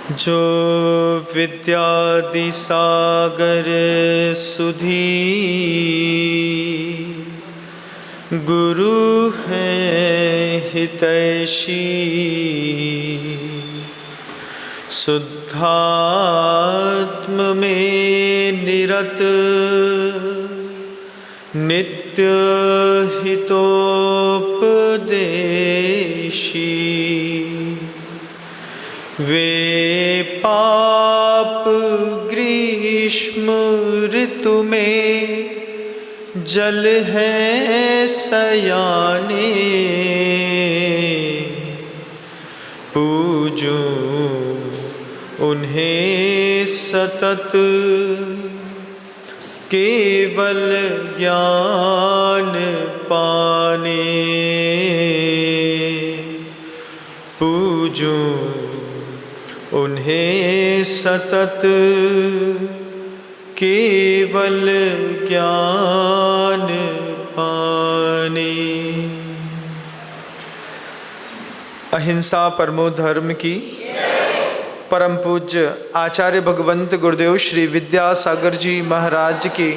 जो विद्यादि सागर सुधी गुरु हैं हितैषी, शुद्धात्म में निरत नित्य हितोपदेशी। वे पाप ग्रीष्म ऋतु में जल है सयाने, पूजूं उन्हें सतत केवल ज्ञान पाने। पूजूं उन्हें सतत केवल ज्ञान पाने। अहिंसा परमो धर्म की परम पूज्य आचार्य भगवंत गुरुदेव श्री विद्यासागर जी महाराज की,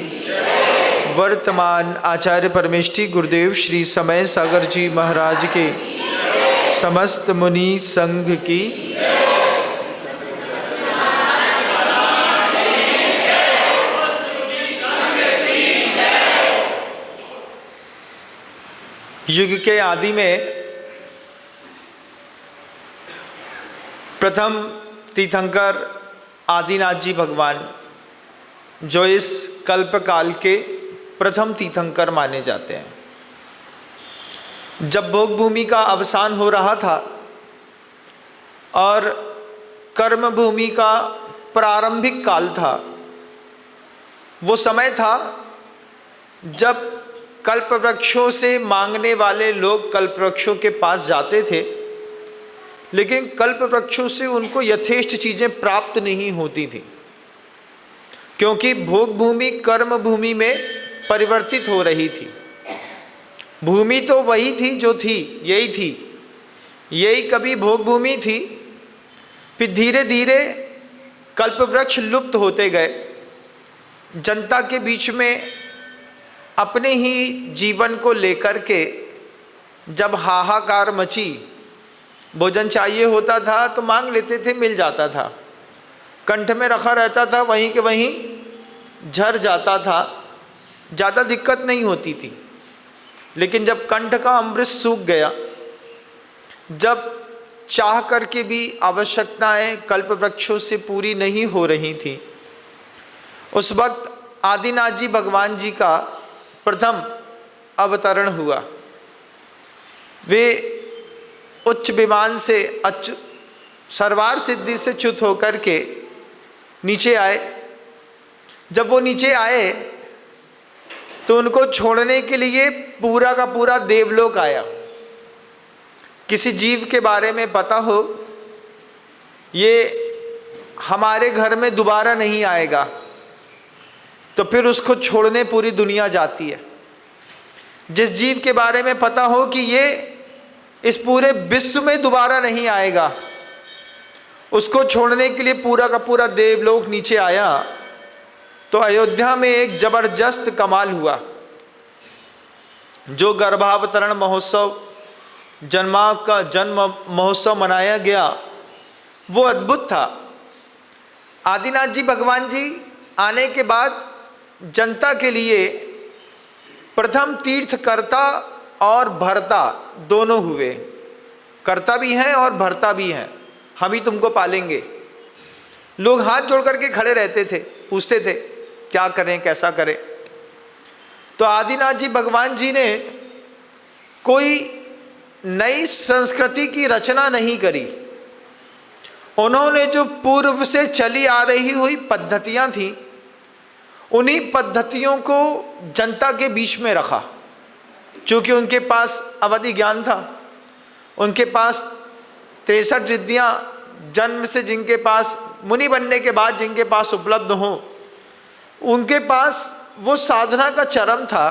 वर्तमान आचार्य परमेष्ठी गुरुदेव श्री समय सागर जी महाराज के, समस्त मुनि संघ की, युग के आदि में प्रथम तीर्थंकर आदिनाथ जी भगवान, जो इस कल्प काल के प्रथम तीर्थंकर माने जाते हैं, जब भोग भूमि का अवसान हो रहा था और कर्म भूमि का प्रारंभिक काल था, वो समय था जब कल्प वृक्षों से मांगने वाले लोग कल्प वृक्षों के पास जाते थे, लेकिन कल्प वृक्षों से उनको यथेष्ट चीज़ें प्राप्त नहीं होती थी, क्योंकि भोग भूमि कर्म भूमि में परिवर्तित हो रही थी। भूमि तो वही थी जो थी, यही थी, यही कभी भोग भूमि थी। फिर धीरे धीरे कल्प वृक्ष लुप्त होते गए। जनता के बीच में अपने ही जीवन को लेकर के जब हाहाकार मची, भोजन चाहिए होता था तो मांग लेते थे, मिल जाता था, कंठ में रखा रहता था, वहीं के वहीं झर जाता था, ज़्यादा दिक्कत नहीं होती थी। लेकिन जब कंठ का अमृत सूख गया, जब चाह करके भी आवश्यकताएं कल्प वृक्षों से पूरी नहीं हो रही थी, उस वक्त आदिनाथ जी भगवान जी का प्रथम अवतरण हुआ। वे उच्च विमान से सर्वार सिद्धि से च्युत होकर के नीचे आए। जब वो नीचे आए तो उनको छोड़ने के लिए पूरा का पूरा देवलोक आया। किसी जीव के बारे में पता हो ये हमारे घर में दोबारा नहीं आएगा, तो फिर उसको छोड़ने पूरी दुनिया जाती है। जिस जीव के बारे में पता हो कि ये इस पूरे विश्व में दोबारा नहीं आएगा, उसको छोड़ने के लिए पूरा का पूरा देवलोक नीचे आया। तो अयोध्या में एक जबरदस्त कमाल हुआ। जो गर्भावतरण महोत्सव, जन्म महोत्सव मनाया गया, वो अद्भुत था। आदिनाथ जी भगवान जी आने के बाद जनता के लिए प्रथम तीर्थकर्ता और भर्ता दोनों हुए। कर्ता भी हैं और भर्ता भी हैं, हम ही तुमको पालेंगे। लोग हाथ जोड़ करके खड़े रहते थे, पूछते थे क्या करें, कैसा करें। तो आदिनाथ जी भगवान जी ने कोई नई संस्कृति की रचना नहीं करी। उन्होंने जो पूर्व से चली आ रही हुई पद्धतियां थीं, उन्हीं पद्धतियों को जनता के बीच में रखा। चूँकि उनके पास अवधि ज्ञान था, उनके पास 63 रिद्धियाँ जन्म से जिनके पास, मुनि बनने के बाद जिनके पास उपलब्ध हों, उनके पास वो साधना का चरम था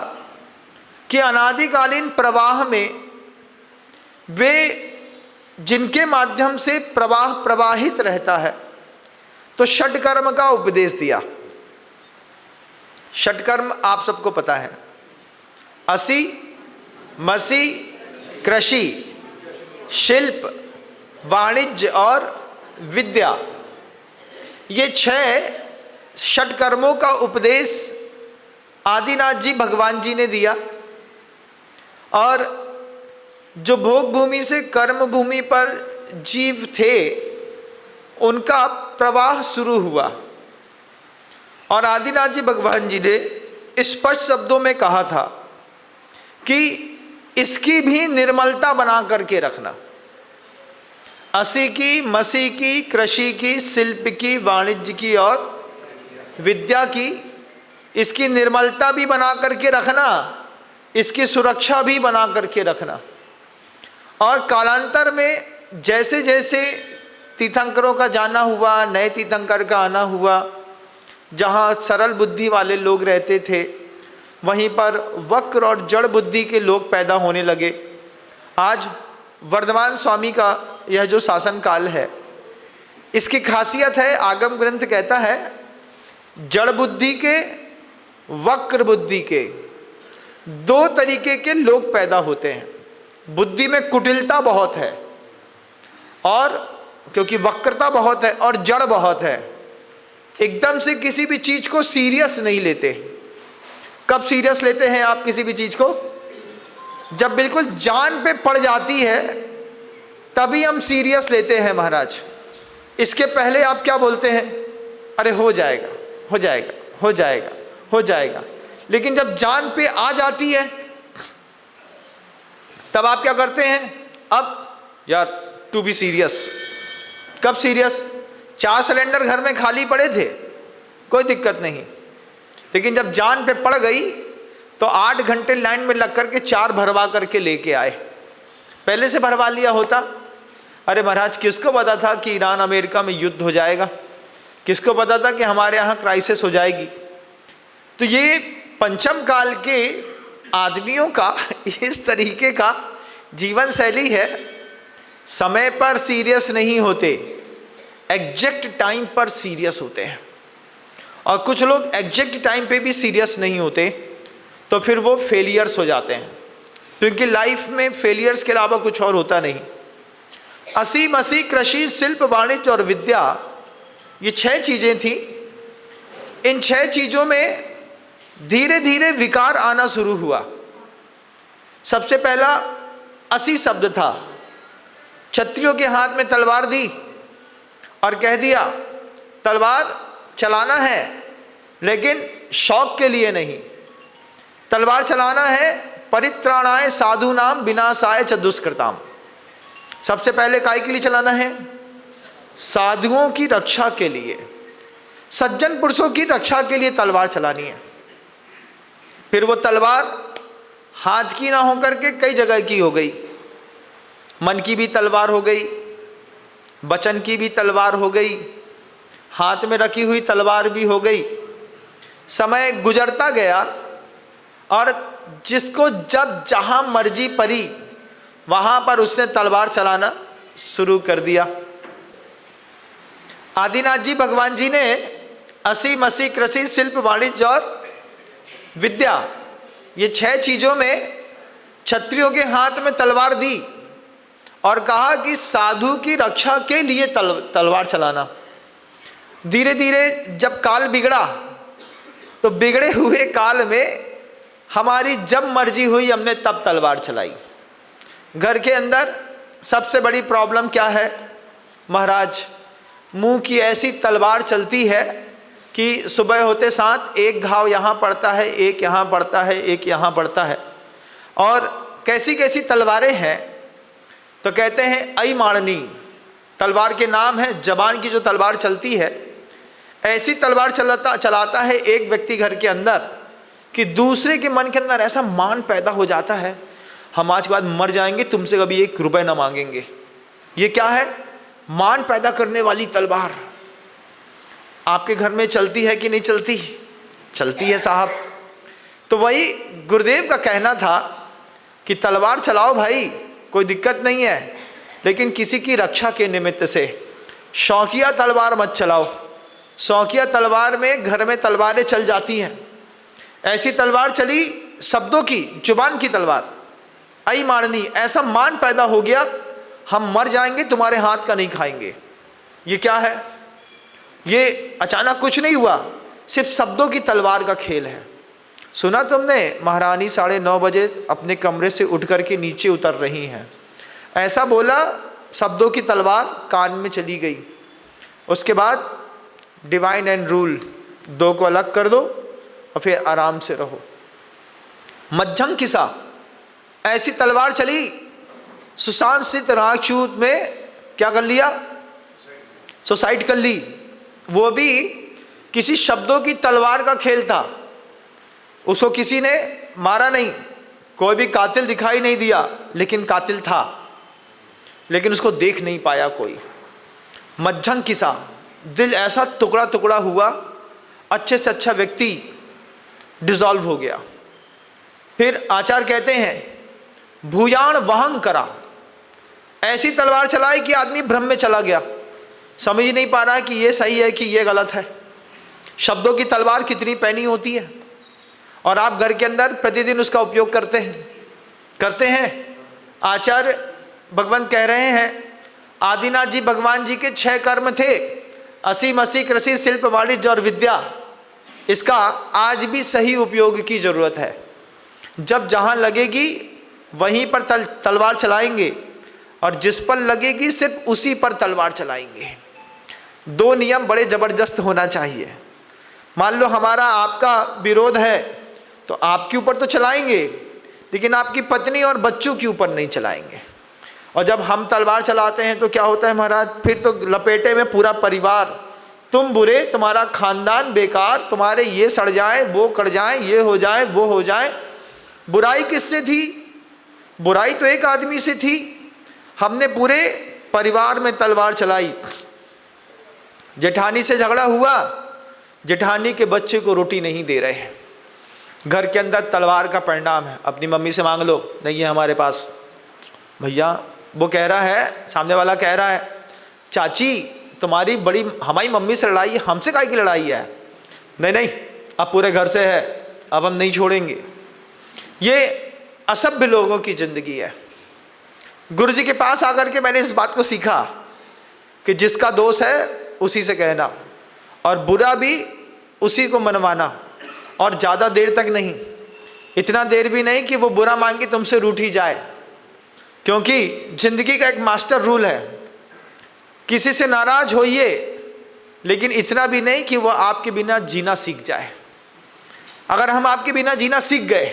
कि अनादिकालीन प्रवाह में वे जिनके माध्यम से प्रवाह प्रवाहित रहता है, तो षटकर्म का उपदेश दिया। षटकर्म आप सबको पता है, असी, मसी, कृषि, शिल्प, वाणिज्य और विद्या। ये 6 षटकर्मों का उपदेश आदिनाथ जी भगवान जी ने दिया। और जो भोग भूमि से कर्म भूमि पर जीव थे, उनका प्रवाह शुरू हुआ। और आदिनाथ जी भगवान जी ने स्पष्ट शब्दों में कहा था कि इसकी भी निर्मलता बना करके रखना। असी की, मसी की, कृषि की, शिल्प की, वाणिज्य की और विद्या की, इसकी निर्मलता भी बना करके रखना, इसकी सुरक्षा भी बना करके रखना। और कालांतर में जैसे जैसे तीर्थंकरों का जाना हुआ, नए तीर्थंकर का आना हुआ, जहाँ सरल बुद्धि वाले लोग रहते थे, वहीं पर वक्र और जड़ बुद्धि के लोग पैदा होने लगे। आज वर्धमान स्वामी का यह जो शासन काल है, इसकी खासियत है, आगम ग्रंथ कहता है, जड़ बुद्धि के, वक्र बुद्धि के 2 तरीके के लोग पैदा होते हैं। बुद्धि में कुटिलता बहुत है, और क्योंकि वक्रता बहुत है और जड़ बहुत है, एकदम से किसी भी चीज को सीरियस नहीं लेते। कब सीरियस लेते हैं आप किसी भी चीज को? जब बिल्कुल जान पे पड़ जाती है, तभी हम सीरियस लेते हैं महाराज। इसके पहले आप क्या बोलते हैं? अरे हो जाएगा, हो जाएगा, हो जाएगा, हो जाएगा। लेकिन जब जान पे आ जाती है, तब आप क्या करते हैं? अब यार टू बी सीरियस। कब सीरियस? 4 सिलेंडर घर में खाली पड़े थे, कोई दिक्कत नहीं, लेकिन जब जान पे पड़ गई तो 8 घंटे लाइन में लग करके 4 भरवा करके लेके आए। पहले से भरवा लिया होता, अरे महाराज किसको पता था कि ईरान अमेरिका में युद्ध हो जाएगा, किसको पता था कि हमारे यहाँ क्राइसिस हो जाएगी। तो ये पंचम काल के आदमियों का इस तरीके का जीवन शैली है। समय पर सीरियस नहीं होते, एग्जैक्ट टाइम पर सीरियस होते हैं। और कुछ लोग एग्जैक्ट टाइम पे भी सीरियस नहीं होते, तो फिर वो फेलियर्स हो जाते हैं, क्योंकि लाइफ में फेलियर्स के अलावा कुछ और होता नहीं। असी, मसी, कृषि, शिल्प, वाणिज्य और विद्या, ये 6 चीजें थी। इन 6 चीजों में धीरे धीरे विकार आना शुरू हुआ। सबसे पहला असी शब्द था। क्षत्रियों के हाथ में तलवार दी और कह दिया तलवार चलाना है, लेकिन शौक के लिए नहीं। तलवार चलाना है परित्राणाय साधूनाम विनाशाय च दुष्कृताम। सबसे पहले काय के लिए चलाना है? साधुओं की रक्षा के लिए, सज्जन पुरुषों की रक्षा के लिए तलवार चलानी है। फिर वो तलवार हाथ की ना होकर के कई जगह की हो गई। मन की भी तलवार हो गई, वचन की भी तलवार हो गई, हाथ में रखी हुई तलवार भी हो गई। समय गुजरता गया और जिसको जब जहाँ मर्जी पड़ी वहाँ पर उसने तलवार चलाना शुरू कर दिया। आदिनाथ जी भगवान जी ने असी, मसी, कृषि, शिल्प, वाणिज्य और विद्या, ये 6 चीज़ों में क्षत्रियों के हाथ में तलवार दी और कहा कि साधु की रक्षा के लिए तलवार चलाना। धीरे धीरे जब काल बिगड़ा, तो बिगड़े हुए काल में हमारी जब मर्जी हुई हमने तब तलवार चलाई। घर के अंदर सबसे बड़ी प्रॉब्लम क्या है महाराज? मुंह की ऐसी तलवार चलती है कि सुबह होते साथ एक घाव यहाँ पड़ता है, एक यहाँ पड़ता है, एक यहाँ पड़ता है। और कैसी कैसी तलवारें हैं, तो कहते हैं आई मारनी तलवार के नाम है। जबान की जो तलवार चलती है, ऐसी तलवार चलाता है एक व्यक्ति घर के अंदर कि दूसरे के मन के अंदर ऐसा मान पैदा हो जाता है, हम आज के बाद मर जाएंगे, तुमसे कभी 1 रुपए ना मांगेंगे। ये क्या है? मान पैदा करने वाली तलवार। आपके घर में चलती है कि नहीं चलती? चलती है साहब। तो वही गुरुदेव का कहना था कि तलवार चलाओ भाई, कोई दिक्कत नहीं है, लेकिन किसी की रक्षा के निमित्त से। शौकिया तलवार मत चलाओ, शौकिया तलवार में घर में तलवारें चल जाती हैं। ऐसी तलवार चली शब्दों की, जुबान की तलवार, आई मारनी, ऐसा मान पैदा हो गया हम मर जाएंगे, तुम्हारे हाथ का नहीं खाएंगे। ये क्या है? ये अचानक कुछ नहीं हुआ, सिर्फ शब्दों की तलवार का खेल है। सुना तुमने, महारानी 9:30 बजे अपने कमरे से उठ कर के नीचे उतर रही हैं। ऐसा बोला, शब्दों की तलवार कान में चली गई। उसके बाद डिवाइन एंड रूल, दो को अलग कर दो और फिर आराम से रहो। मध्यम किस्सा, ऐसी तलवार चली, सुशांत सिंह राजपूत में क्या कर लिया? सुसाइड कर ली। वो भी किसी शब्दों की तलवार का खेल था। उसको किसी ने मारा नहीं, कोई भी कातिल दिखाई नहीं दिया, लेकिन कातिल था, लेकिन उसको देख नहीं पाया कोई। मध्यम किस्सा, दिल ऐसा टुकड़ा टुकड़ा हुआ, अच्छे से अच्छा व्यक्ति डिसॉल्व हो गया। फिर आचार्य कहते हैं भूयान वहन करा, ऐसी तलवार चलाई कि आदमी भ्रम में चला गया, समझ ही नहीं पा रहा है कि ये सही है कि ये गलत है। शब्दों की तलवार कितनी पैनी होती है, और आप घर के अंदर प्रतिदिन उसका उपयोग करते हैं। आचार्य भगवंत कह रहे हैं, आदिनाथ जी भगवान जी के 6 कर्म थे, असी मसी कृषि शिल्प वाणिज्य और विद्या। इसका आज भी सही उपयोग की जरूरत है। जब जहाँ लगेगी वहीं पर तलवार चलाएंगे, और जिस पर लगेगी सिर्फ उसी पर तलवार चलाएंगे। 2 नियम बड़े जबरदस्त होना चाहिए। मान लो हमारा आपका विरोध है, तो आपके ऊपर तो चलाएंगे, लेकिन आपकी पत्नी और बच्चों के ऊपर नहीं चलाएंगे। और जब हम तलवार चलाते हैं तो क्या होता है महाराज? फिर तो लपेटे में पूरा परिवार, तुम बुरे, तुम्हारा खानदान बेकार, तुम्हारे ये सड़ जाए, वो कट जाए, ये हो जाए, वो हो जाए। बुराई किससे थी? बुराई तो एक आदमी से थी। हमने पूरे परिवार में तलवार चलाई। जेठानी से झगड़ा हुआ, जेठानी के बच्चे को रोटी नहीं दे रहे हैं, घर के अंदर तलवार का परिणाम है। अपनी मम्मी से मांग लो, नहीं है हमारे पास। भैया वो कह रहा है, सामने वाला कह रहा है, चाची तुम्हारी बड़ी हमारी मम्मी से लड़ाई है, हमसे काहे की लड़ाई है? नहीं नहीं, अब पूरे घर से है, अब हम नहीं छोड़ेंगे। ये असभ्य लोगों की जिंदगी है। गुरु जी के पास आकर के मैंने इस बात को सीखा कि जिसका दोष है उसी से कहना, और बुरा भी उसी को मनवाना, और ज़्यादा देर तक नहीं, इतना देर भी नहीं कि वो बुरा मांग के तुमसे रूठ ही जाए। क्योंकि जिंदगी का एक मास्टर रूल है, किसी से नाराज होइए, लेकिन इतना भी नहीं कि वो आपके बिना जीना सीख जाए। अगर हम आपके बिना जीना सीख गए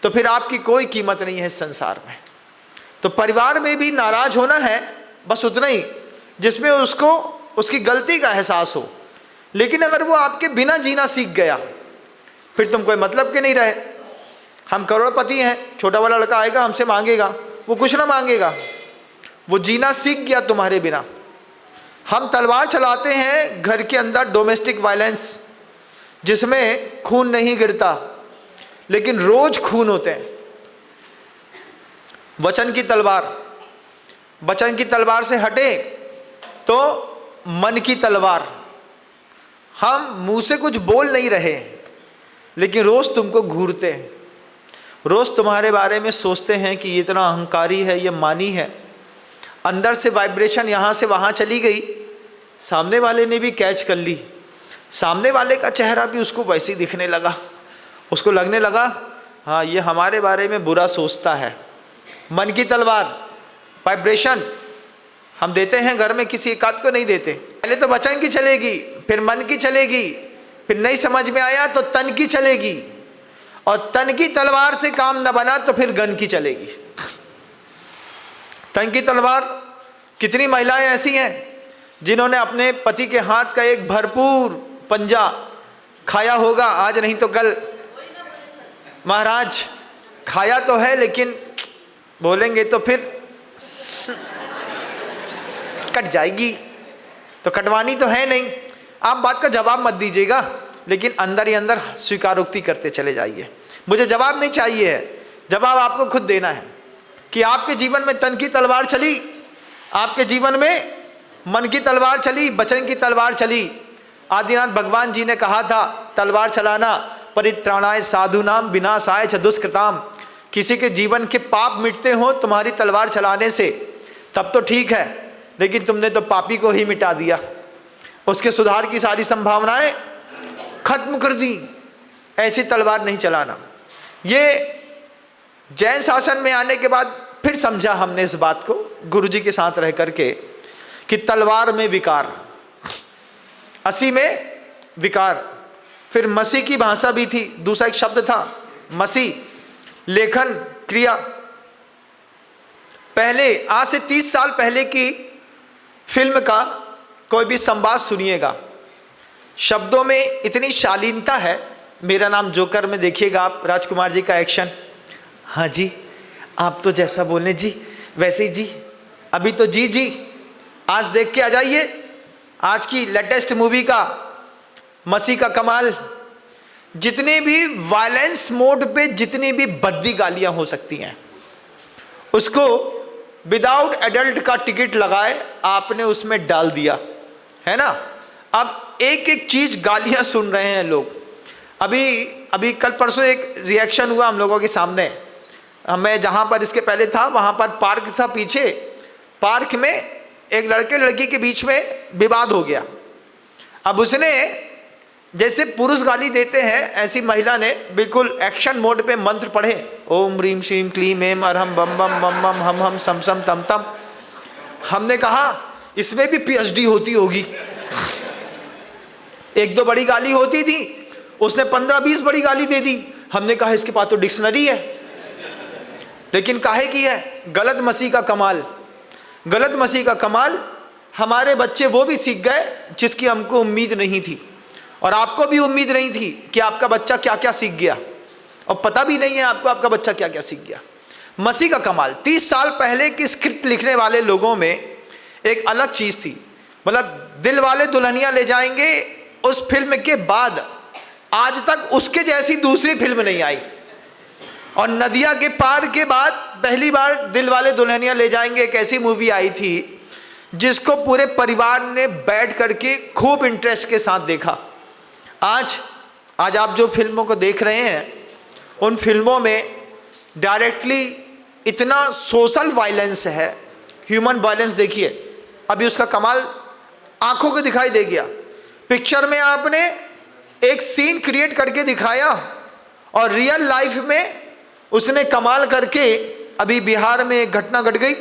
तो फिर आपकी कोई कीमत नहीं है इस संसार में। तो परिवार में भी नाराज होना है, बस उतना ही जिसमें उसको उसकी गलती का एहसास हो। लेकिन अगर वो आपके बिना जीना सीख गया, फिर तुम कोई मतलब के नहीं रहे। हम करोड़पति हैं, छोटा वाला लड़का आएगा हमसे मांगेगा, वो कुछ ना मांगेगा, वो जीना सीख गया तुम्हारे बिना। हम तलवार चलाते हैं घर के अंदर, डोमेस्टिक वायलेंस, जिसमें खून नहीं गिरता लेकिन रोज खून होते हैं। वचन की तलवार, वचन की तलवार से हटे तो मन की तलवार। हम मुंह से कुछ बोल नहीं रहे, लेकिन रोज तुमको घूरते हैं, रोज तुम्हारे बारे में सोचते हैं कि ये इतना अहंकारी है, ये मानी है। अंदर से वाइब्रेशन यहाँ से वहाँ चली गई, सामने वाले ने भी कैच कर ली, सामने वाले का चेहरा भी उसको वैसे ही दिखने लगा, उसको लगने लगा हाँ ये हमारे बारे में बुरा सोचता है। मन की तलवार, वाइब्रेशन हम देते हैं घर में, किसी एक आध को नहीं देते। पहले तो वचन की चलेगी, फिर मन की चलेगी, फिर नहीं समझ में आया तो तन की चलेगी, और तन की तलवार से काम न बना तो फिर गन की चलेगी। तन की तलवार, कितनी महिलाएं ऐसी हैं जिन्होंने अपने पति के हाथ का एक भरपूर पंजा खाया होगा, आज नहीं तो कल। महाराज खाया तो है, लेकिन बोलेंगे तो फिर कट जाएगी, तो कटवानी तो है नहीं। आप बात का जवाब मत दीजिएगा, लेकिन अंदर ही अंदर स्वीकारोक्ति करते चले जाइए। मुझे जवाब नहीं चाहिए है, जवाब आपको खुद देना है कि आपके जीवन में तन की तलवार चली, आपके जीवन में मन की तलवार चली, वचन की तलवार चली। आदिनाथ भगवान जी ने कहा था तलवार चलाना परित्राणाय साधुनाम विनाशाय च दुष्कृताम, किसी के जीवन के पाप मिटते हो तुम्हारी तलवार चलाने से तब तो ठीक है, लेकिन तुमने तो पापी को ही मिटा दिया, उसके सुधार की सारी संभावनाएं खत्म कर दी। ऐसी तलवार नहीं चलाना। ये जैन शासन में आने के बाद फिर समझा हमने इस बात को गुरुजी के साथ रह करके कि तलवार में विकार, असी में विकार। फिर मसी की भाषा भी थी, दूसरा एक शब्द था मसी, लेखन क्रिया। पहले आज से 30 साल पहले की फिल्म का कोई भी संवाद सुनिएगा, शब्दों में इतनी शालीनता है। मेरा नाम जोकर में देखिएगा आप, राजकुमार जी का एक्शन, हाँ जी आप तो जैसा बोले जी वैसे ही जी, अभी तो जी जी, आज देख के आ जाइए आज की लेटेस्ट मूवी का मसी का कमाल। जितने भी वायलेंस मोड पे जितनी भी भद्दी गालियां हो सकती हैं उसको विदाउट एडल्ट का टिकट लगाए आपने उसमें डाल दिया है ना। अब एक एक चीज गालियां सुन रहे हैं लोग। अभी कल परसों एक रिएक्शन हुआ हम लोगों के सामने, मैं जहाँ पर इसके पहले था वहाँ पर पार्क था, पीछे पार्क में एक लड़के लड़की के बीच में विवाद हो गया। अब उसने जैसे पुरुष गाली देते हैं ऐसी महिला ने बिल्कुल एक्शन मोड पे मंत्र पढ़े, ओम ह्रीम श्रीम क्लीम एम अरहम बम बम बम बम हम हम सम सम तम तम। हमने कहा इसमें भी पीएचडी होती होगी। एक दो बड़ी गाली होती थी, उसने 15-20 बड़ी गाली दे दी। हमने कहा इसके पास तो डिक्शनरी है, लेकिन काहे की है? गलत मसीह का कमाल, गलत मसीह का कमाल। हमारे बच्चे वो भी सीख गए जिसकी हमको उम्मीद नहीं थी, और आपको भी उम्मीद नहीं थी कि आपका बच्चा क्या क्या सीख गया, और पता भी नहीं है आपको आपका बच्चा क्या क्या सीख गया। मसीह का कमाल। 30 साल पहले की स्क्रिप्ट लिखने वाले लोगों में एक अलग चीज़ थी, मतलब दिल वाले दुल्हनिया ले जाएंगे, उस फिल्म के बाद आज तक उसके जैसी दूसरी फिल्म नहीं आई। और नदिया के पार के बाद पहली बार दिल वाले दुल्हनिया ले जाएंगे एक ऐसी मूवी आई थी जिसको पूरे परिवार ने बैठ करके खूब इंटरेस्ट के साथ देखा। आज आप जो फिल्मों को देख रहे हैं उन फिल्मों में डायरेक्टली इतना सोशल वायलेंस है, ह्यूमन वायलेंस। देखिए अभी उसका कमाल आंखों को दिखाई दे गया। पिक्चर में आपने एक सीन क्रिएट करके दिखाया और रियल लाइफ में उसने कमाल करके, अभी बिहार में एक घटना घट गई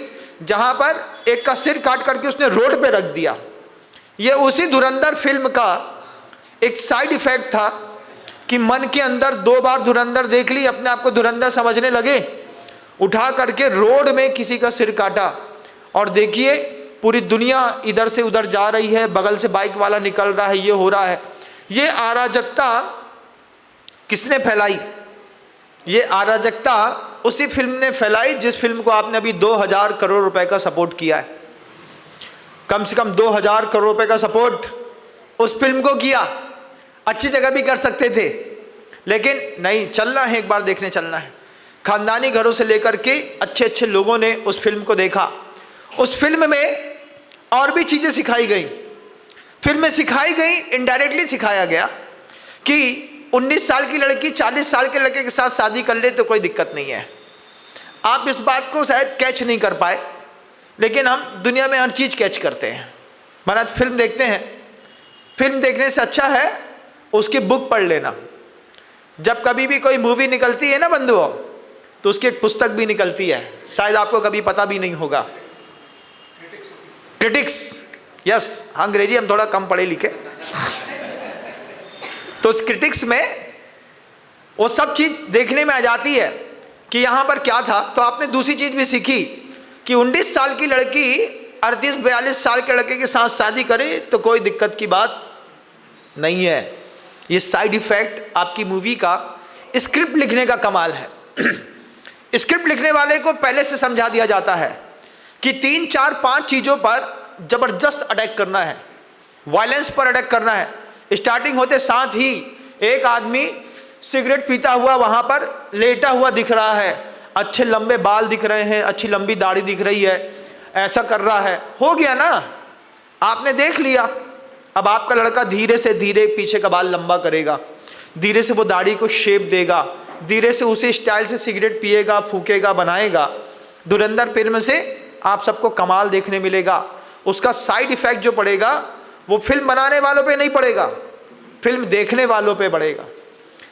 जहां पर एक का सिर काट करके उसने रोड पे रख दिया। ये उसी धुरंधर फिल्म का एक साइड इफेक्ट था कि मन के अंदर 2 बार धुरंधर देख ली, अपने आप को धुरंधर समझने लगे, उठा करके रोड में किसी का सिर काटा। और देखिए पूरी दुनिया इधर से उधर जा रही है, बगल से बाइक वाला निकल रहा है, ये हो रहा है। ये अराजकता किसने फैलाई? ये अराजकता उसी फिल्म ने फैलाई जिस फिल्म को आपने अभी 2000 करोड़ रुपए का सपोर्ट किया है। कम से कम 2000 करोड़ रुपए का सपोर्ट उस फिल्म को किया। अच्छी जगह भी कर सकते थे, लेकिन नहीं, चलना है, एक बार देखने चलना है। खानदानी घरों से लेकर के अच्छे अच्छे लोगों ने उस फिल्म को देखा। उस फिल्म में और भी चीज़ें सिखाई गई। फिल्म में सिखाई गई, इनडायरेक्टली सिखाया गया कि 19 साल की लड़की 40 साल के लड़के के साथ शादी कर ले तो कोई दिक्कत नहीं है। आप इस बात को शायद कैच नहीं कर पाए, लेकिन हम दुनिया में हर चीज़ कैच करते हैं। महाराज फिल्म देखते हैं, फिल्म देखने से अच्छा है उसकी बुक पढ़ लेना। जब कभी भी कोई मूवी निकलती है ना बंधुओं, तो उसकी एक पुस्तक भी निकलती है, शायद आपको कभी पता भी नहीं होगा, क्रिटिक्स। यस, अंग्रेजी हम थोड़ा कम पढ़े लिखे। तो उस क्रिटिक्स में वो सब चीज़ देखने में आ जाती है कि यहाँ पर क्या था। तो आपने दूसरी चीज़ भी सीखी कि 19 साल की लड़की 38-42 साल के लड़के के साथ शादी करे तो कोई दिक्कत की बात नहीं है। ये साइड इफेक्ट आपकी मूवी का स्क्रिप्ट लिखने का कमाल है। स्क्रिप्ट लिखने वाले को पहले से समझा दिया जाता है कि 3, 4, 5 चीज़ों पर ज़बरदस्त अटैक करना है, वायलेंस पर अटैक करना है। स्टार्टिंग होते साथ ही एक आदमी सिगरेट पीता हुआ वहाँ पर लेटा हुआ दिख रहा है, अच्छे लंबे बाल दिख रहे हैं, अच्छी लंबी दाढ़ी दिख रही है, ऐसा कर रहा है, हो गया ना, आपने देख लिया। अब आपका लड़का धीरे से धीरे पीछे का बाल लंबा करेगा, धीरे से वो दाढ़ी को शेप देगा, धीरे से उसी स्टाइल से सिगरेट पिएगा, फूकेगा, बनाएगा। धुरंधर फिल्म से आप सबको कमाल देखने मिलेगा। उसका साइड इफेक्ट जो पड़ेगा वो फिल्म बनाने वालों पे नहीं पड़ेगा, फिल्म देखने वालों पे पड़ेगा।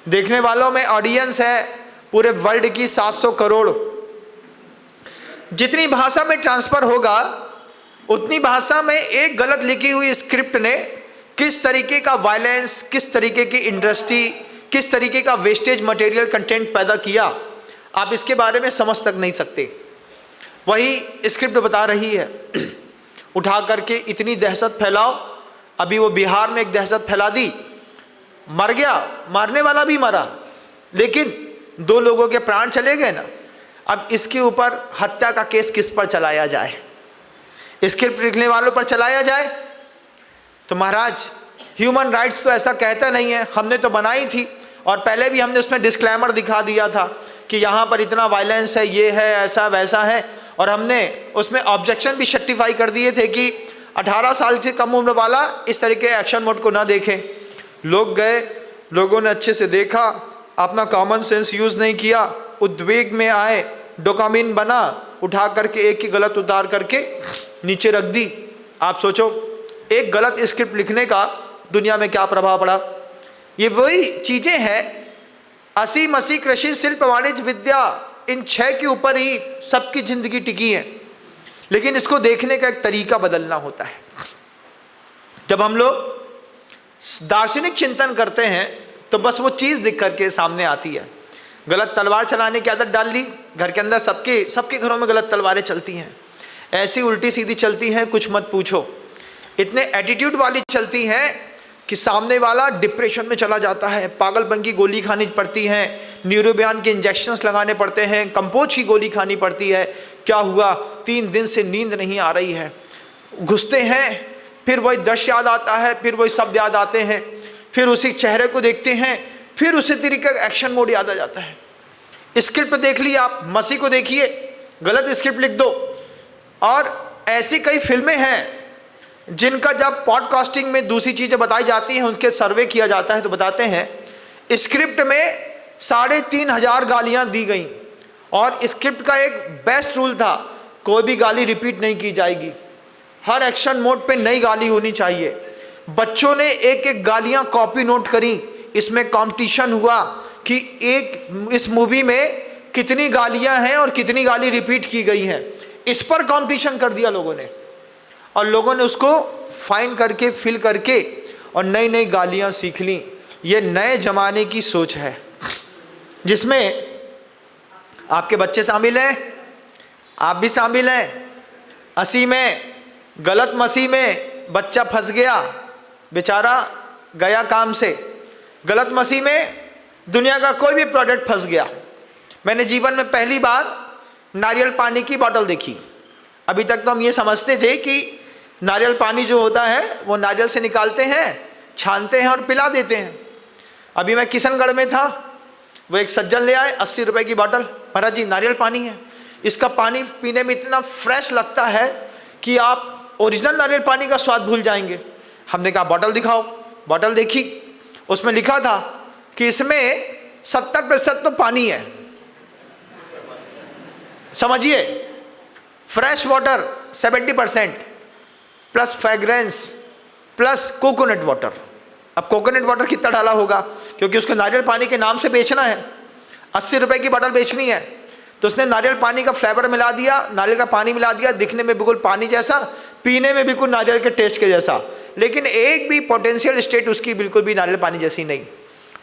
देखने वालों में ऑडियंस है पूरे वर्ल्ड की 700 करोड़। जितनी भाषा में ट्रांसफर होगा उतनी भाषा में एक गलत लिखी हुई स्क्रिप्ट ने किस तरीके का वायलेंस, किस तरीके की इंडस्ट्री, किस तरीके का वेस्टेज मटेरियल कंटेंट पैदा किया, आप इसके बारे में समझ तक नहीं सकते। वही स्क्रिप्ट बता रही है, उठा करके इतनी दहशत फैलाओ। अभी वो बिहार में एक दहशत फैला दी, मर गया, मारने वाला भी मरा, लेकिन 2 लोगों के प्राण चले गए ना। अब इसके ऊपर हत्या का केस किस पर चलाया जाए? स्क्रिप्ट लिखने वालों पर चलाया जाए? तो महाराज ह्यूमन राइट्स तो ऐसा कहता नहीं है, हमने तो बनाई थी और पहले भी हमने उसमें डिस्क्लेमर दिखा दिया था कि यहाँ पर इतना वायलेंस है, ये है, ऐसा वैसा है, और हमने उसमें ऑब्जेक्शन भी सर्टिफाई कर दिए थे कि 18 साल से कम उम्र वाला इस तरीके एक्शन मोड को ना देखें। लोग गए, लोगों ने अच्छे से देखा, अपना कॉमन सेंस यूज़ नहीं किया, उद्वेग में आए, डोपामिन बना, उठा करके एक की गलत उतार करके नीचे रख दी। आप सोचो एक गलत स्क्रिप्ट लिखने का दुनिया में क्या प्रभाव पड़ा। ये वही चीज़ें हैं, 80 कृषि, शिल्प, वाणिज्य, विद्या, इन 6 के ऊपर ही सबकी जिंदगी टिकी है। लेकिन इसको देखने का एक तरीका बदलना होता है। जब हम लोग दार्शनिक चिंतन करते हैं तो बस वो चीज़ दिख करके सामने आती है। गलत तलवार चलाने की आदत डाल ली, घर के अंदर सबके घरों में गलत तलवारें चलती हैं, ऐसी उल्टी सीधी चलती हैं कुछ मत पूछो। इतने एटीट्यूड वाली चलती हैं कि सामने वाला डिप्रेशन में चला जाता है, पागलपन की गोली खानी पड़ती है, न्यूरोबियान के इंजेक्शन्स लगाने पड़ते हैं, कंपोज की गोली खानी पड़ती है। क्या हुआ, 3 दिन से नींद नहीं आ रही है, घुसते हैं, फिर वही दृश्य याद आता है, फिर वही शब्द याद आते हैं, फिर उसी चेहरे को देखते हैं, फिर उसी तरीके का एक्शन मोड याद आ जाता है। स्क्रिप्ट देख ली आप, मसीह को देखिए, गलत स्क्रिप्ट लिख दो। और ऐसी कई फिल्में हैं जिनका जब पॉडकास्टिंग में दूसरी चीज़ें बताई जाती हैं, उनके सर्वे किया जाता है तो बताते हैं स्क्रिप्ट में 3500 गालियाँ दी गई। और स्क्रिप्ट का एक बेस्ट रूल था, कोई भी गाली रिपीट नहीं की जाएगी, हर एक्शन मोड पे नई गाली होनी चाहिए। बच्चों ने एक एक गालियाँ कॉपी नोट करी, इसमें कंपटीशन हुआ कि इस मूवी में कितनी गालियाँ हैं और कितनी गाली रिपीट की गई हैं, इस पर कंपटीशन कर दिया लोगों ने। और लोगों ने उसको फाइन करके, फिल करके और नई नई गालियाँ सीख ली। ये नए ज़माने की सोच है जिसमें आपके बच्चे शामिल हैं, आप भी शामिल हैं। 80 में गलत मसीह में बच्चा फंस गया, बेचारा गया काम से। गलत मसीह में दुनिया का कोई भी प्रोडक्ट फंस गया। मैंने जीवन में पहली बार नारियल पानी की बोतल देखी। अभी तक तो हम ये समझते थे कि नारियल पानी जो होता है वो नारियल से निकालते हैं, छानते हैं और पिला देते हैं। अभी मैं किशनगढ़ में था, वो एक सज्जन ले आए 80 रुपए की बोतल, महाराज जी नारियल पानी है, इसका पानी पीने में इतना फ्रेश लगता है कि आप ओरिजिनल नारियल पानी का स्वाद भूल जाएंगे। हमने कहा बोतल दिखाओ, बोतल देखी, उसमें लिखा था कि इसमें 70% तो पानी है। समझिए, fresh water 70% plus fragrance plus coconut water. अब कोकोनट वाटर कितना डाला होगा, क्योंकि उसको नारियल पानी के नाम से बेचना है, 80 रुपए की बोतल बेचनी है, तो उसने नारियल पानी का फ्लेवर मिला दिया, नारियल का पानी मिला दिया, दिखने में बिल्कुल पानी जैसा, पीने में बिल्कुल नारियल के टेस्ट के जैसा, लेकिन एक भी पोटेंशियल स्टेट उसकी बिल्कुल भी नारियल पानी जैसी नहीं।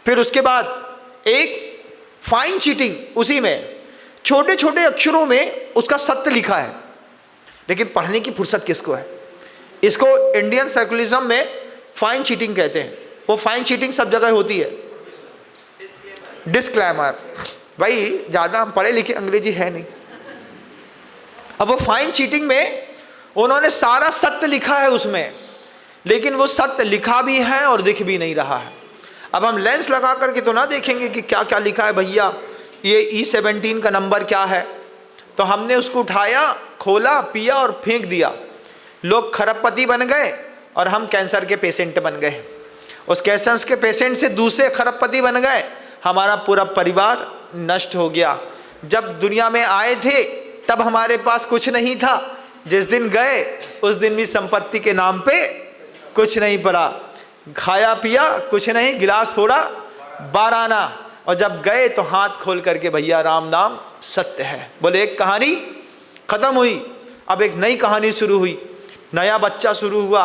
फिर उसके बाद एक फाइन चीटिंग, उसी में छोटे छोटे अक्षरों में उसका सत्य लिखा है, लेकिन पढ़ने की फुर्सत किसको है। इसको इंडियन सर्कुलिज्म में फाइन चीटिंग कहते हैं। वो फाइन चीटिंग सब जगह होती है। डिस्क्लेमर, भाई ज़्यादा पढ़े लिखे अंग्रेजी है नहीं। अब वो फाइन चीटिंग में उन्होंने सारा सत्य लिखा है उसमें, लेकिन वो सत्य लिखा भी है और दिख भी नहीं रहा है। अब हम लेंस लगा करके तो ना देखेंगे कि क्या क्या लिखा है, भैया ये E17 का नंबर क्या है। तो हमने उसको उठाया, खोला, पिया और फेंक दिया। लोग खरबपति बन गए और हम कैंसर के पेशेंट बन गए। उस कैंसर के पेशेंट से दूसरे खरबपति बन गए, हमारा पूरा परिवार नष्ट हो गया। जब दुनिया में आए थे तब हमारे पास कुछ नहीं था, जिस दिन गए उस दिन भी संपत्ति के नाम पे कुछ नहीं पड़ा, खाया पिया कुछ नहीं, गिलास फोड़ा 12 आना, और जब गए तो हाथ खोल करके भैया राम नाम सत्य है बोले। एक कहानी खत्म हुई, अब एक नई कहानी शुरू हुई, नया बच्चा शुरू हुआ,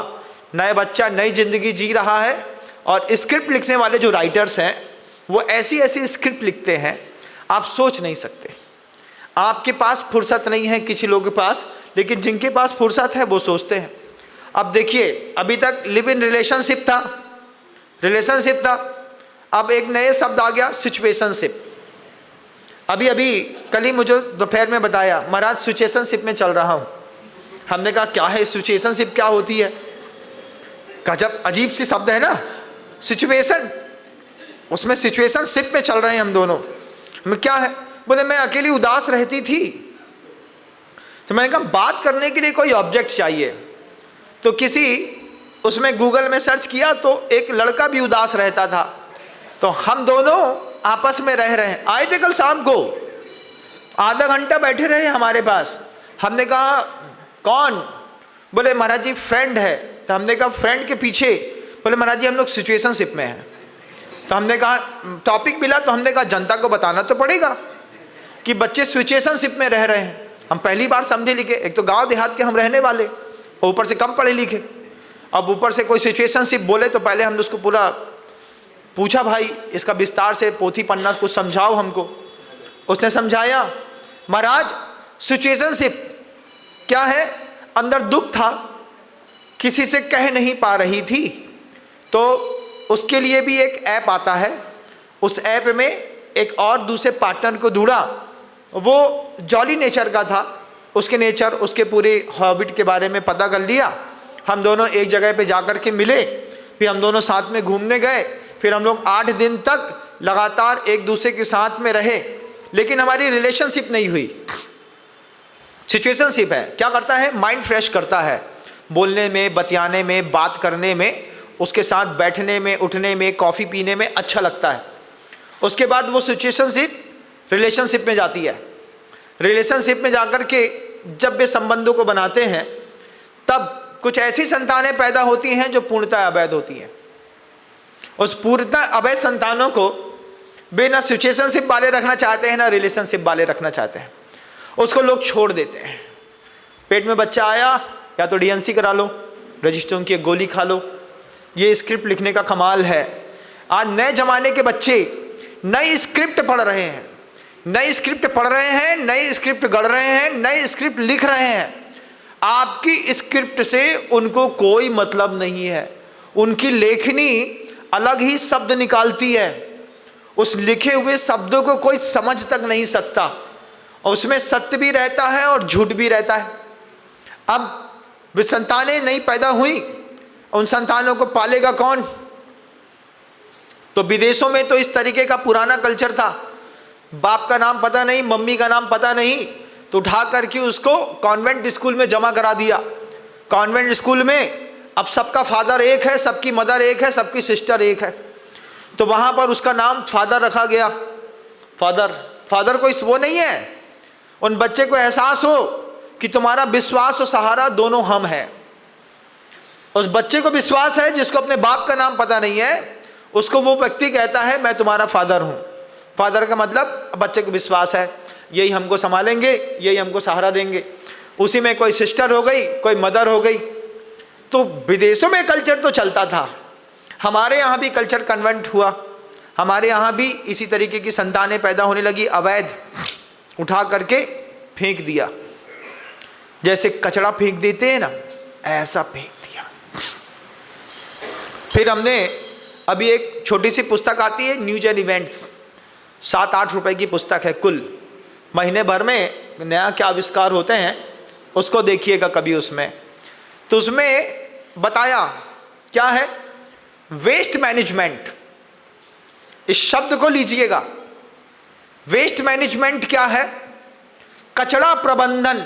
नया बच्चा नई जिंदगी जी रहा है। और स्क्रिप्ट लिखने वाले जो राइटर्स हैं वो ऐसी ऐसी स्क्रिप्ट लिखते हैं आप सोच नहीं सकते। आपके पास फुर्सत नहीं है किसी लोगों के पास, लेकिन जिनके पास फुर्सत है वो सोचते हैं। अब देखिए, अभी तक लिव इन रिलेशनशिप था, अब एक नए शब्द आ गया सिचुएशनशिप। अभी कल ही मुझे दोपहर में बताया, महाराज सिचुएशनशिप में चल रहा हूँ। हमने कहा क्या है सिचुएशनशिप, क्या होती है? गजब अजीब सी शब्द है ना, सिचुएशन, उसमें सिचुएशनशिप में चल रहे हैं हम दोनों। मैं क्या है? बोले मैं अकेली उदास रहती थी, तो मैंने कहा बात करने के लिए कोई ऑब्जेक्ट चाहिए, तो किसी उसमें गूगल में सर्च किया तो एक लड़का भी उदास रहता था, तो हम दोनों आपस में रह रहे हैं। आए थे कल शाम को, आधा घंटा बैठे रहे हमारे पास। हमने कहा कौन? बोले महाराज जी फ्रेंड है। तो हमने कहा फ्रेंड के पीछे? बोले महाराज जी हम लोग सिचुएशनशिप में हैं। तो हमने कहा टॉपिक मिला, तो हमने कहा जनता को बताना तो पड़ेगा कि बच्चे सिचुएशनशिप में रह रहे हैं। हम पहली बार समझे लिखे, एक तो गांव देहात के हम रहने वाले, ऊपर से कम पढ़े लिखे, अब ऊपर से कोई सिचुएशनशिप बोले तो पहले हमने उसको पूरा पूछा, भाई इसका विस्तार से पोथी पन्ना कुछ समझाओ हमको। उसने समझाया, महाराज सिचुएशनशिप क्या है, अंदर दुख था, किसी से कह नहीं पा रही थी, तो उसके लिए भी एक ऐप आता है। उस ऐप में एक और दूसरे पार्टनर को ढूंढा, वो जॉली नेचर का था, उसके नेचर उसके पूरे हॉबिट के बारे में पता कर लिया। हम दोनों एक जगह पे जाकर के मिले, फिर हम दोनों साथ में घूमने गए, फिर हम लोग 8 दिन तक लगातार एक दूसरे के साथ में रहे, लेकिन हमारी रिलेशनशिप नहीं हुई। सिचुएशनशिप है, क्या करता है, माइंड फ्रेश करता है, बोलने में, बतियाने में, बात करने में, उसके साथ बैठने में, उठने में, कॉफ़ी पीने में अच्छा लगता है। उसके बाद वो सिचुएशनशिप रिलेशनशिप में जाती है। रिलेशनशिप में जाकर के जब वे संबंधों को बनाते हैं तब कुछ ऐसी संतानें पैदा होती हैं जो पूर्णतः अवैध होती हैं। उस पूर्णतः अवैध संतानों को वे ना सिचुएशनशिप वाले रखना चाहते हैं ना रिलेशनशिप वाले रखना चाहते हैं, उसको लोग छोड़ देते हैं। पेट में बच्चा आया, या तो डीएनसी करा लो, रजिस्टरों की एक गोली खा लो। ये स्क्रिप्ट लिखने का कमाल है। आज नए जमाने के बच्चे नई स्क्रिप्ट पढ़ रहे हैं, नई स्क्रिप्ट पढ़ रहे हैं, नई स्क्रिप्ट गढ़ रहे हैं, नई स्क्रिप्ट लिख रहे हैं। आपकी स्क्रिप्ट से उनको कोई मतलब नहीं है। उनकी लेखनी अलग ही शब्द निकालती है, उस लिखे हुए शब्दों को कोई समझ तक नहीं सकता, और उसमें सत्य भी रहता है और झूठ भी रहता है। अब वे संतानें नहीं पैदा हुई, उन संतानों को पालेगा कौन? तो विदेशों में तो इस तरीके का पुराना कल्चर था, बाप का नाम पता नहीं, मम्मी का नाम पता नहीं, तो उठा करके उसको कॉन्वेंट स्कूल में जमा करा दिया। कॉन्वेंट स्कूल में अब सबका फादर एक है, सबकी मदर एक है, सबकी सिस्टर एक है, तो वहाँ पर उसका नाम फादर रखा गया। फादर कोई वो नहीं है। उन बच्चे को एहसास हो कि तुम्हारा विश्वास और सहारा दोनों हम हैं। उस बच्चे को विश्वास है, जिसको अपने बाप का नाम पता नहीं है, उसको वो व्यक्ति कहता है मैं तुम्हारा फादर हूँ। फादर का मतलब बच्चे को विश्वास है, यही हमको संभालेंगे, यही हमको सहारा देंगे। उसी में कोई सिस्टर हो गई, कोई मदर हो गई। तो विदेशों में कल्चर तो चलता था, हमारे यहाँ भी कल्चर कन्वर्ट हुआ, हमारे यहाँ भी इसी तरीके की संतानें पैदा होने लगी। अवैध उठा करके फेंक दिया, जैसे कचरा फेंक देते हैं ना, ऐसा फेंक दिया। फिर हमने अभी एक छोटी सी पुस्तक आती है न्यूज एंड इवेंट्स, 7-8 रुपए की पुस्तक है कुल। महीने भर में नया क्या आविष्कार होते हैं उसको देखिएगा कभी उसमें। तो उसमें बताया क्या है, वेस्ट मैनेजमेंट। इस शब्द को लीजिएगा, वेस्ट मैनेजमेंट क्या है? कचरा प्रबंधन।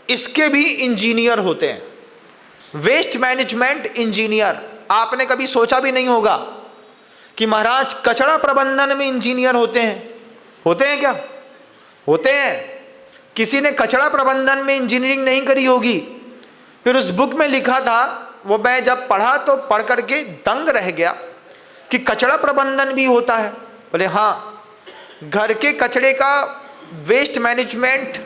इसके भी इंजीनियर होते हैं। Waste management engineer. आपने कभी सोचा भी नहीं होगा कि महाराज कचरा प्रबंधन में इंजीनियर होते हैं। होते हैं क्या? होते हैं। किसी ने कचरा प्रबंधन में इंजीनियरिंग नहीं करी होगी। फिर उस बुक में लिखा था, वो मैं जब पढ़ा तो पढ़ करके दंग रह गया कि कचरा प्रबंधन भी होता है। बोले हाँ, घर के कचरे का वेस्ट मैनेजमेंट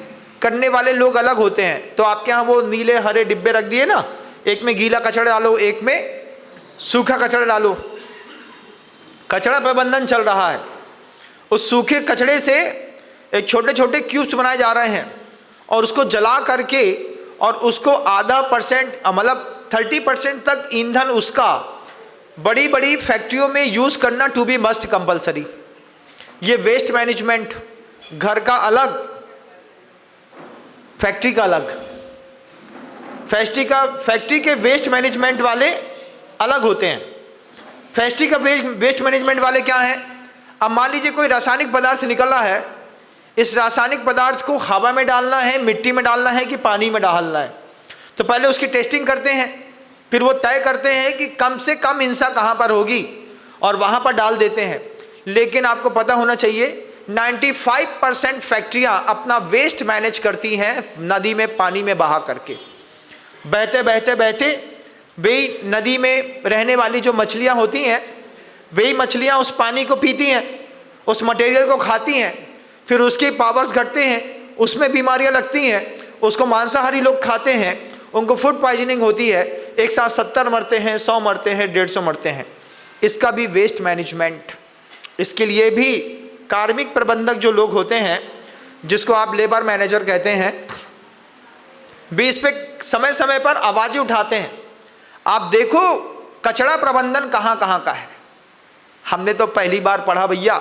करने वाले लोग अलग होते हैं। तो आपके यहाँ वो नीले हरे डिब्बे रख दिए ना, एक में गीला कचरा डालो, एक में सूखा कचरा डालो। कचरा प्रबंधन चल रहा है। उस सूखे कचरे से एक छोटे छोटे क्यूब्स बनाए जा रहे हैं और उसको जला करके और उसको आधा परसेंट मतलब 30% तक ईंधन उसका बड़ी बड़ी फैक्ट्रियों में यूज़ करना टू बी मस्ट कंपलसरी। ये वेस्ट मैनेजमेंट, घर का अलग, फैक्ट्री का अलग। फैक्ट्री के वेस्ट मैनेजमेंट वाले अलग होते हैं। फैक्ट्री का वेस्ट मैनेजमेंट वाले क्या हैं? अब मान लीजिए कोई रासायनिक पदार्थ निकल रहा है, इस रासायनिक पदार्थ को हवा में डालना है, मिट्टी में डालना है कि पानी में डालना है। तो पहले उसकी टेस्टिंग करते हैं, फिर वो तय करते हैं कि कम से कम हिंसा कहाँ पर होगी और वहाँ पर डाल देते हैं। लेकिन आपको पता होना चाहिए 95% फैक्ट्रियाँ अपना वेस्ट मैनेज करती हैं नदी में पानी में बहा करके। बहते बहते बहते वही नदी में रहने वाली जो मछलियाँ होती हैं, वही मछलियाँ उस पानी को पीती हैं, उस मटेरियल को खाती हैं, फिर उसके पावर्स घटते हैं, उसमें बीमारियाँ लगती हैं, उसको मांसाहारी लोग खाते हैं, उनको फूड पॉइजनिंग होती है, एक साथ 70 मरते हैं, 100 मरते हैं, 150 मरते हैं। इसका भी वेस्ट मैनेजमेंट। इसके लिए भी कार्मिक प्रबंधक जो लोग होते हैं, जिसको आप लेबर मैनेजर कहते हैं, भी इस पे समय समय पर आवाज़ें उठाते हैं। आप देखो कचरा प्रबंधन कहाँ कहाँ का है। हमने तो पहली बार पढ़ा भैया,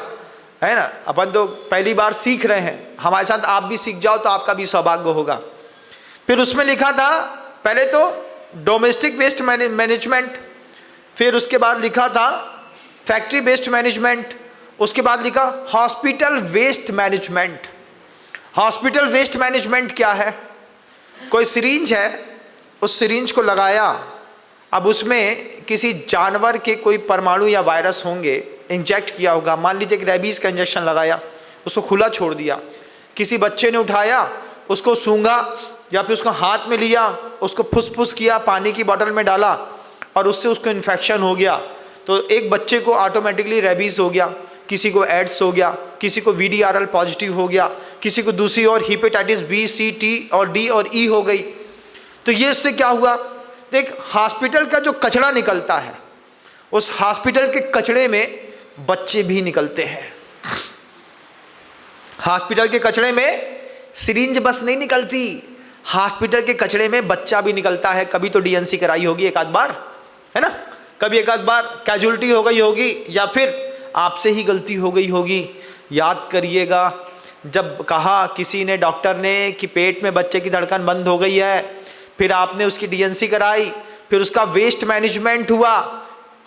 है ना, अपन तो पहली बार सीख रहे हैं। हमारे साथ आप भी सीख जाओ तो आपका भी सौभाग्य होगा। फिर उसमें लिखा था पहले तो डोमेस्टिक वेस्ट मैनेजमेंट, फिर उसके बाद लिखा था फैक्ट्री वेस्ट मैनेजमेंट, उसके बाद लिखा hospital waste management. Hospital waste management क्या है? कोई सिरिंज है, उस सिरिंज को लगाया, अब उसमें किसी जानवर के कोई परमाणु या वायरस होंगे, इंजेक्ट किया होगा। मान लीजिए कि रेबीज़ का इंजेक्शन लगाया, उसको खुला छोड़ दिया, किसी बच्चे ने उठाया, उसको सूंघा या फिर उसको हाथ में लिया, उसको फुस किया, पानी की बोतल में डाला और उससे उसको इन्फेक्शन हो गया, तो एक बच्चे को ऑटोमेटिकली रेबीज़ हो गया, किसी को एड्स हो गया, किसी को VDRL पॉजिटिव हो गया, किसी को दूसरी और हेपेटाइटिस B, C, T और D और E हो गई। तो ये इससे क्या हुआ? देख, हॉस्पिटल का जो कचरा निकलता है, उस हॉस्पिटल के कचरे में बच्चे भी निकलते हैं। हॉस्पिटल के कचरे में सिरिंज बस नहीं निकलती, हॉस्पिटल के कचरे में बच्चा भी निकलता है। कभी तो DNC कराई होगी एक आध बार, है ना, कभी एक आध बार कैजुअलिटी हो गई होगी, या फिर आपसे ही गलती हो गई होगी। याद करिएगा, जब कहा किसी ने, डॉक्टर ने, कि पेट में बच्चे की धड़कन बंद हो गई है, फिर आपने उसकी DNC कराई, फिर उसका वेस्ट मैनेजमेंट हुआ,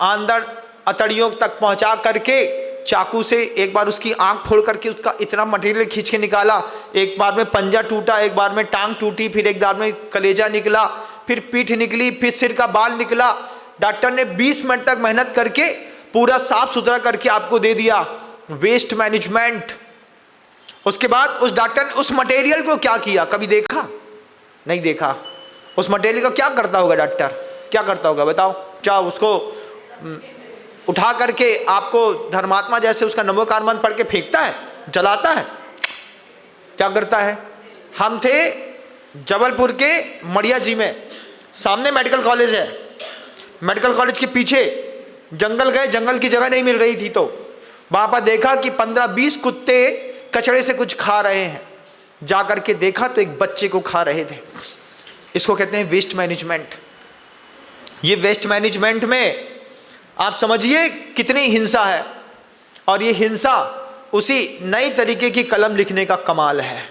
अंदर अतड़ियों तक पहुंचा करके चाकू से एक बार उसकी आंख फोड़ करके उसका इतना मटेरियल खींच के निकाला, एक बार में पंजा टूटा, एक बार में टांग टूटी, फिर एक बार में कलेजा निकला, फिर पीठ निकली, फिर सिर का बाल निकला। डॉक्टर ने 20 मिनट तक मेहनत करके पूरा साफ सुथरा करके आपको दे दिया, वेस्ट मैनेजमेंट। उसके बाद उस डॉक्टर ने उस मटेरियल को क्या किया, कभी देखा? नहीं देखा। उस मटेरियल का क्या करता होगा डॉक्टर? क्या करता होगा बताओ? क्या उसको उठा करके आपको धर्मात्मा जैसे उसका नमोकार मंत्र पढ़ के फेंकता है, जलाता है? क्या करता है? हम थे जबलपुर के मड़िया जी में, सामने मेडिकल कॉलेज है, मेडिकल कॉलेज के पीछे जंगल गए, जंगल की जगह नहीं मिल रही थी, तो वहाँ पर देखा कि 15-20 कुत्ते कचड़े से कुछ खा रहे हैं। जा कर के देखा तो एक बच्चे को खा रहे थे। इसको कहते हैं वेस्ट मैनेजमेंट। ये वेस्ट मैनेजमेंट में आप समझिए कितनी हिंसा है, और ये हिंसा उसी नई तरीके की कलम लिखने का कमाल है।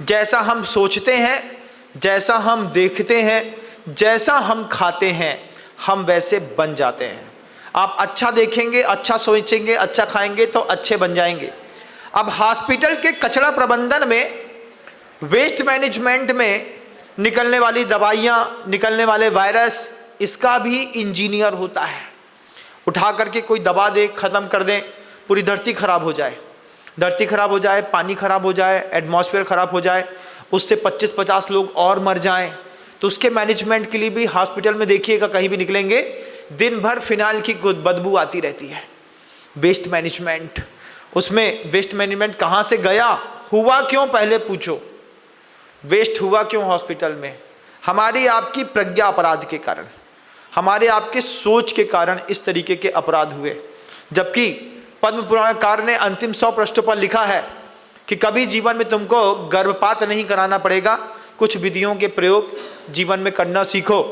जैसा हम सोचते हैं, जैसा हम देखते हैं, जैसा हम खाते हैं, हम वैसे बन जाते हैं। आप अच्छा देखेंगे, अच्छा सोचेंगे, अच्छा खाएंगे तो अच्छे बन जाएंगे। अब हॉस्पिटल के कचरा प्रबंधन में, वेस्ट मैनेजमेंट में निकलने वाली दवाइयाँ, निकलने वाले वायरस, इसका भी इंजीनियर होता है। उठा करके कोई दबा दे, ख़त्म कर दें, पूरी धरती खराब हो जाए, धरती खराब हो जाए, पानी खराब हो जाए, एटमॉस्फेयर खराब हो जाए, उससे 25-50 लोग और मर जाएं, तो उसके मैनेजमेंट के लिए भी हॉस्पिटल में देखिएगा कहीं भी निकलेंगे, दिन भर फिनाइल की बदबू आती रहती है। वेस्ट मैनेजमेंट, उसमें वेस्ट मैनेजमेंट कहाँ से गया, हुआ क्यों, पहले पूछो वेस्ट हुआ क्यों हॉस्पिटल में? हमारी आपकी प्रज्ञा अपराध के कारण, हमारे आपके सोच के कारण इस तरीके के अपराध हुए। जबकि पद्म पुराणकार ने अंतिम 100 पृष्ठों पर लिखा है कि कभी जीवन में तुमको गर्भपात नहीं कराना पड़ेगा, कुछ विधियों के प्रयोग जीवन में करना सीखो।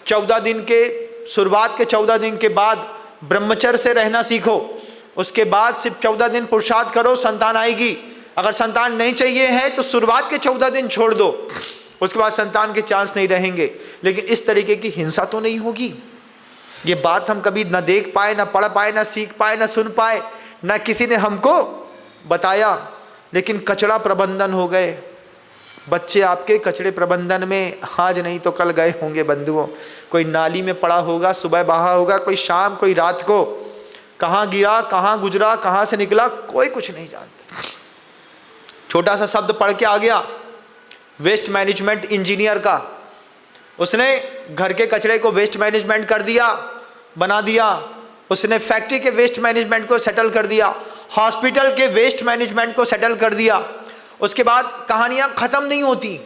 14 दिन के शुरुआत के 14 दिन के बाद ब्रह्मचर्य से रहना सीखो, उसके बाद सिर्फ 14 दिन पुरुषार्थ करो, संतान आएगी। अगर संतान नहीं चाहिए है तो शुरुआत के 14 दिन छोड़ दो, उसके बाद संतान के चांस नहीं रहेंगे। लेकिन इस तरीके की हिंसा तो नहीं होगी। ये बात हम कभी न देख पाए, न पढ़ पाए, न सीख पाए, न सुन पाए, न किसी ने हमको बताया। लेकिन कचरा प्रबंधन हो गए, बच्चे आपके कचरे प्रबंधन में आज नहीं तो कल गए होंगे बंधुओं। कोई नाली में पड़ा होगा, सुबह बहा होगा, कोई शाम, कोई रात को, कहाँ गिरा, कहाँ गुजरा, कहाँ से निकला, कोई कुछ नहीं जानता। छोटा सा शब्द पढ़ के आ गया वेस्ट मैनेजमेंट इंजीनियर का, उसने घर के कचरे को वेस्ट मैनेजमेंट कर दिया, बना दिया। उसने फैक्ट्री के वेस्ट मैनेजमेंट को सेटल कर दिया, हॉस्पिटल के वेस्ट मैनेजमेंट को सेटल कर दिया। उसके बाद कहानियाँ ख़त्म नहीं होती,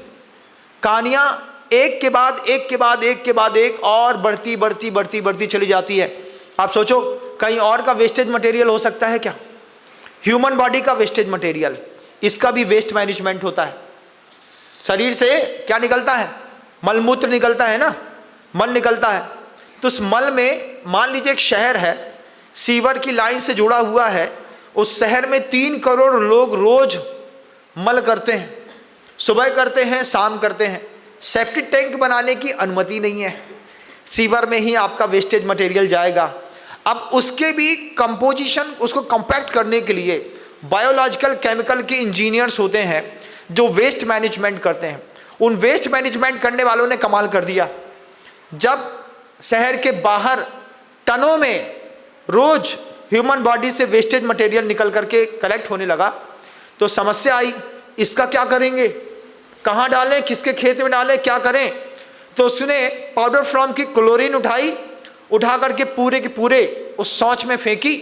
कहानियाँ एक के बाद एक के बाद एक के बाद एक और बढ़ती बढ़ती बढ़ती बढ़ती चली जाती है। आप सोचो कहीं और का वेस्टेज मटेरियल हो सकता है क्या? ह्यूमन बॉडी का वेस्टेज मटेरियल, इसका भी वेस्ट मैनेजमेंट होता है। शरीर से क्या निकलता है? मलमूत्र निकलता है ना, मल निकलता है। तो उस मल में मान लीजिए एक शहर है, सीवर की लाइन से जुड़ा हुआ है, उस शहर में 3 करोड़ लोग रोज मल करते हैं, सुबह करते हैं, शाम करते हैं। सेप्टिक टैंक बनाने की अनुमति नहीं है, सीवर में ही आपका वेस्टेज मटेरियल जाएगा। अब उसके भी कंपोजिशन, उसको कंपैक्ट करने के लिए बायोलॉजिकल केमिकल के इंजीनियर्स होते हैं जो वेस्ट मैनेजमेंट करते हैं। उन वेस्ट मैनेजमेंट करने वालों ने कमाल कर दिया। जब शहर के बाहर टनों में रोज ह्यूमन बॉडी से वेस्टेज मटेरियल निकल करके कलेक्ट होने लगा, तो समस्या आई, इसका क्या करेंगे, कहाँ डालें, किसके खेत में डालें, क्या करें? तो उसने पाउडर फ्रॉम की क्लोरीन उठाई, उठा करके पूरे के पूरे उस शौच में फेंकी।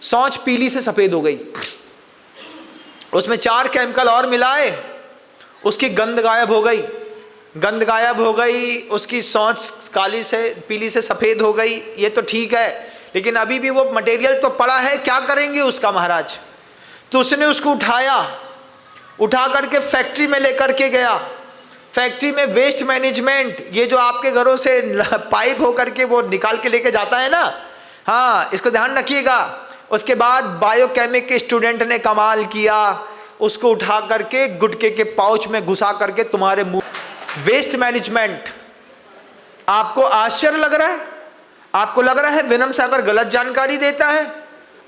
शौच पीली से सफ़ेद हो गई, उसमें 4 केमिकल और मिलाए, उसकी गंध गायब हो गई, गंध गायब हो गई, उसकी शौच काली से पीली से सफ़ेद हो गई। ये तो ठीक है, लेकिन अभी भी वो मटेरियल तो पड़ा है, क्या करेंगे उसका महाराज? तो उसने उसको उठाया, उठा करके फैक्ट्री में लेकर के गया। फैक्ट्री में वेस्ट मैनेजमेंट, ये जो आपके घरों से पाइप हो करके वो निकाल के लेके जाता है ना, हाँ, इसको ध्यान रखिएगा। उसके बाद बायोकेमिक के स्टूडेंट ने कमाल किया, उसको उठा करके गुटके के पाउच में घुसा करके तुम्हारे मुंह। वेस्ट मैनेजमेंट, आपको आश्चर्य लग रहा है? आपको लग रहा है विनम्र सागर गलत जानकारी देता है?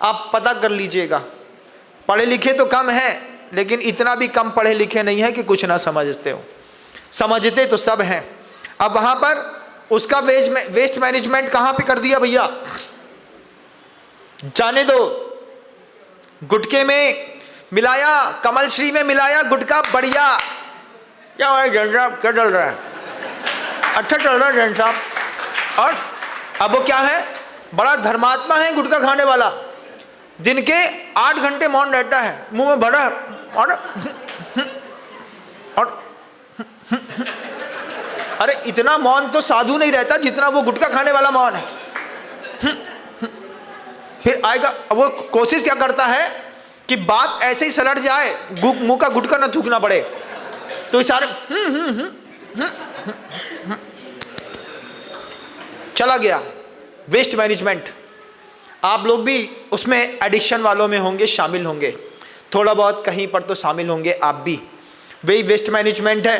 आप पता कर लीजिएगा। पढ़े लिखे तो कम है, लेकिन इतना भी कम पढ़े लिखे नहीं है कि कुछ ना समझते हो, समझते तो सब हैं। अब वहाँ पर उसका वेस्ट मैनेजमेंट कहाँ पे कर दिया भैया? जाने दो, गुटके में मिलाया, कमल श्री में मिलाया गुटका, बढ़िया। क्या है जैन साहब, क्या डल रहा है? अच्छा चल रहा है जैन साहब। और अब वो क्या है? बड़ा धर्मात्मा है गुटखा खाने वाला, दिन के 8 घंटे मौन रहता है, मुंह में भरा और अरे इतना मौन तो साधु नहीं रहता जितना वो गुटखा खाने वाला मौन है। फिर आएगा, अब वो कोशिश क्या करता है कि बात ऐसे ही सलट जाए, मुंह का गुटखा ना थूकना पड़े, तो इशारे चला गया। वेस्ट मैनेजमेंट, आप लोग भी उसमें एडिक्शन वालों में होंगे, शामिल होंगे, थोड़ा बहुत कहीं पर तो शामिल होंगे आप भी। वही वेस्ट मैनेजमेंट है।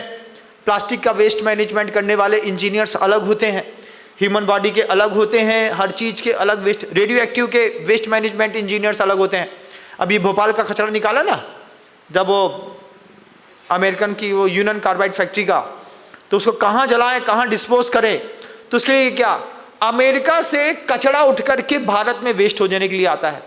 प्लास्टिक का वेस्ट मैनेजमेंट करने वाले इंजीनियर्स अलग होते हैं, ह्यूमन बॉडी के अलग होते हैं, हर चीज़ के अलग वेस्ट, रेडियो एक्टिव के वेस्ट मैनेजमेंट इंजीनियर्स अलग होते हैं। अभी भोपाल का कचरा निकाला ना, जब वो अमेरिकन की वो यूनियन कार्बाइड फैक्ट्री का, तो उसको कहाँ जलाएं, कहाँ डिस्पोज करें, तो उसके लिए क्या, अमेरिका से कचरा उठ करके भारत में वेस्ट हो जाने के लिए आता है।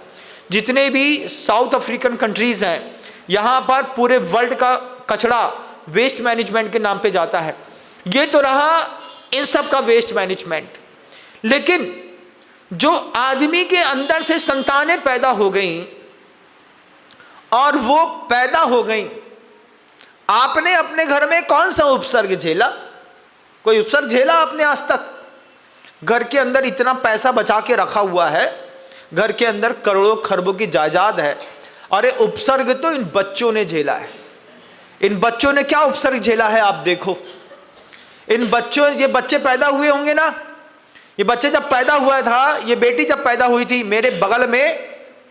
जितने भी साउथ अफ्रीकन कंट्रीज हैं, यहाँ पर पूरे वर्ल्ड का कचरा वेस्ट मैनेजमेंट के नाम पे जाता है। ये तो रहा इन सब का वेस्ट मैनेजमेंट। लेकिन जो आदमी के अंदर से संतानें पैदा हो गई और वो पैदा हो गई, आपने अपने घर में कौन सा उपसर्ग झेला? कोई उपसर्ग झेला आपने आज तक? घर के अंदर इतना पैसा बचा के रखा हुआ है, घर के अंदर करोड़ों खरबों की जायदाद है, अरे उपसर्ग तो इन बच्चों ने झेला है। इन बच्चों ने क्या उपसर्ग झेला है आप देखो। इन बच्चों, ये बच्चे पैदा हुए होंगे ना, ये बच्चे जब पैदा हुआ था, ये बेटी जब पैदा हुई थी, मेरे बगल में